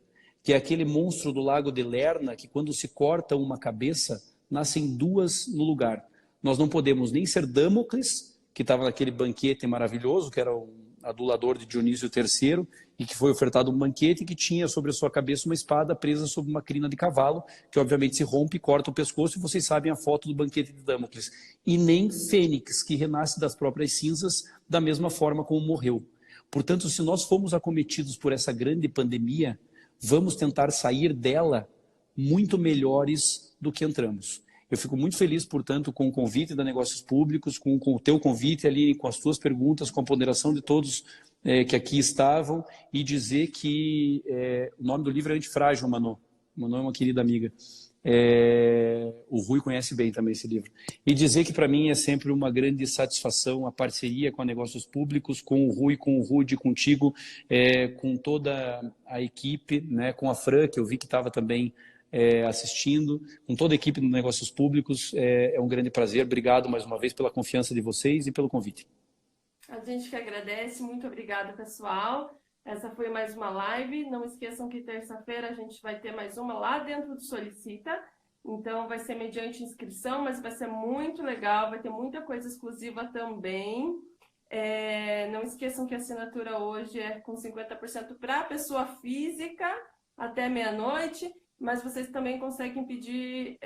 que é aquele monstro do lago de Lerna, que quando se corta uma cabeça, nascem duas no lugar. Nós não podemos nem ser Damocles, que estava naquele banquete maravilhoso, que era um adulador de Dionísio III, e que foi ofertado um banquete e que tinha sobre a sua cabeça uma espada presa sobre uma crina de cavalo, que obviamente se rompe e corta o pescoço, e vocês sabem a foto do banquete de Damocles. E nem Fênix, que renasce das próprias cinzas da mesma forma como morreu. Portanto, se nós fomos acometidos por essa grande pandemia, vamos tentar sair dela muito melhores do que entramos. Eu fico muito feliz, portanto, com o convite da Negócios Públicos, com o teu convite ali, com as tuas perguntas, com a ponderação de todos que aqui estavam, e dizer que o nome do livro é Antifrágil, Manu. Manu é uma querida amiga. O Rui conhece bem também esse livro. E dizer que para mim é sempre uma grande satisfação a parceria com a Negócios Públicos, com o Rui, com o Rudy, contigo, com toda a equipe, né, com a Fran, que eu vi que estava também assistindo, com toda a equipe do Negócios Públicos. É um grande prazer. Obrigado mais uma vez pela confiança de vocês e pelo convite. A gente que agradece. Muito obrigada, pessoal. Essa foi mais uma live. Não esqueçam que terça-feira a gente vai ter mais uma lá dentro do Solicita. Então vai ser mediante inscrição, mas vai ser muito legal. Vai ter muita coisa exclusiva também. Não esqueçam que a assinatura hoje é com 50% para a pessoa física até meia-noite. Mas vocês também conseguem pedir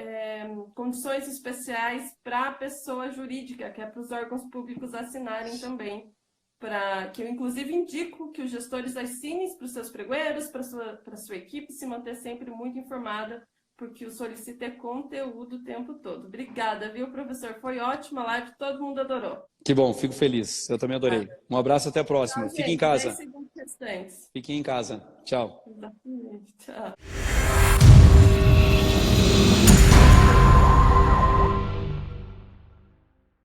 condições especiais para a pessoa jurídica, que é para os órgãos públicos assinarem também. Que eu, inclusive, indico que os gestores assinem para os seus pregoeiros, para a sua equipe, se manter sempre muito informada, porque o Solicita é conteúdo o tempo todo. Obrigada, viu, professor? Foi ótima a live, todo mundo adorou. Que bom, fico feliz. Eu também adorei. Um abraço, até a próxima. Tchau, Fiquem em casa. 10 segundos restantes. Fiquem em casa. Tchau. Exatamente. Tchau.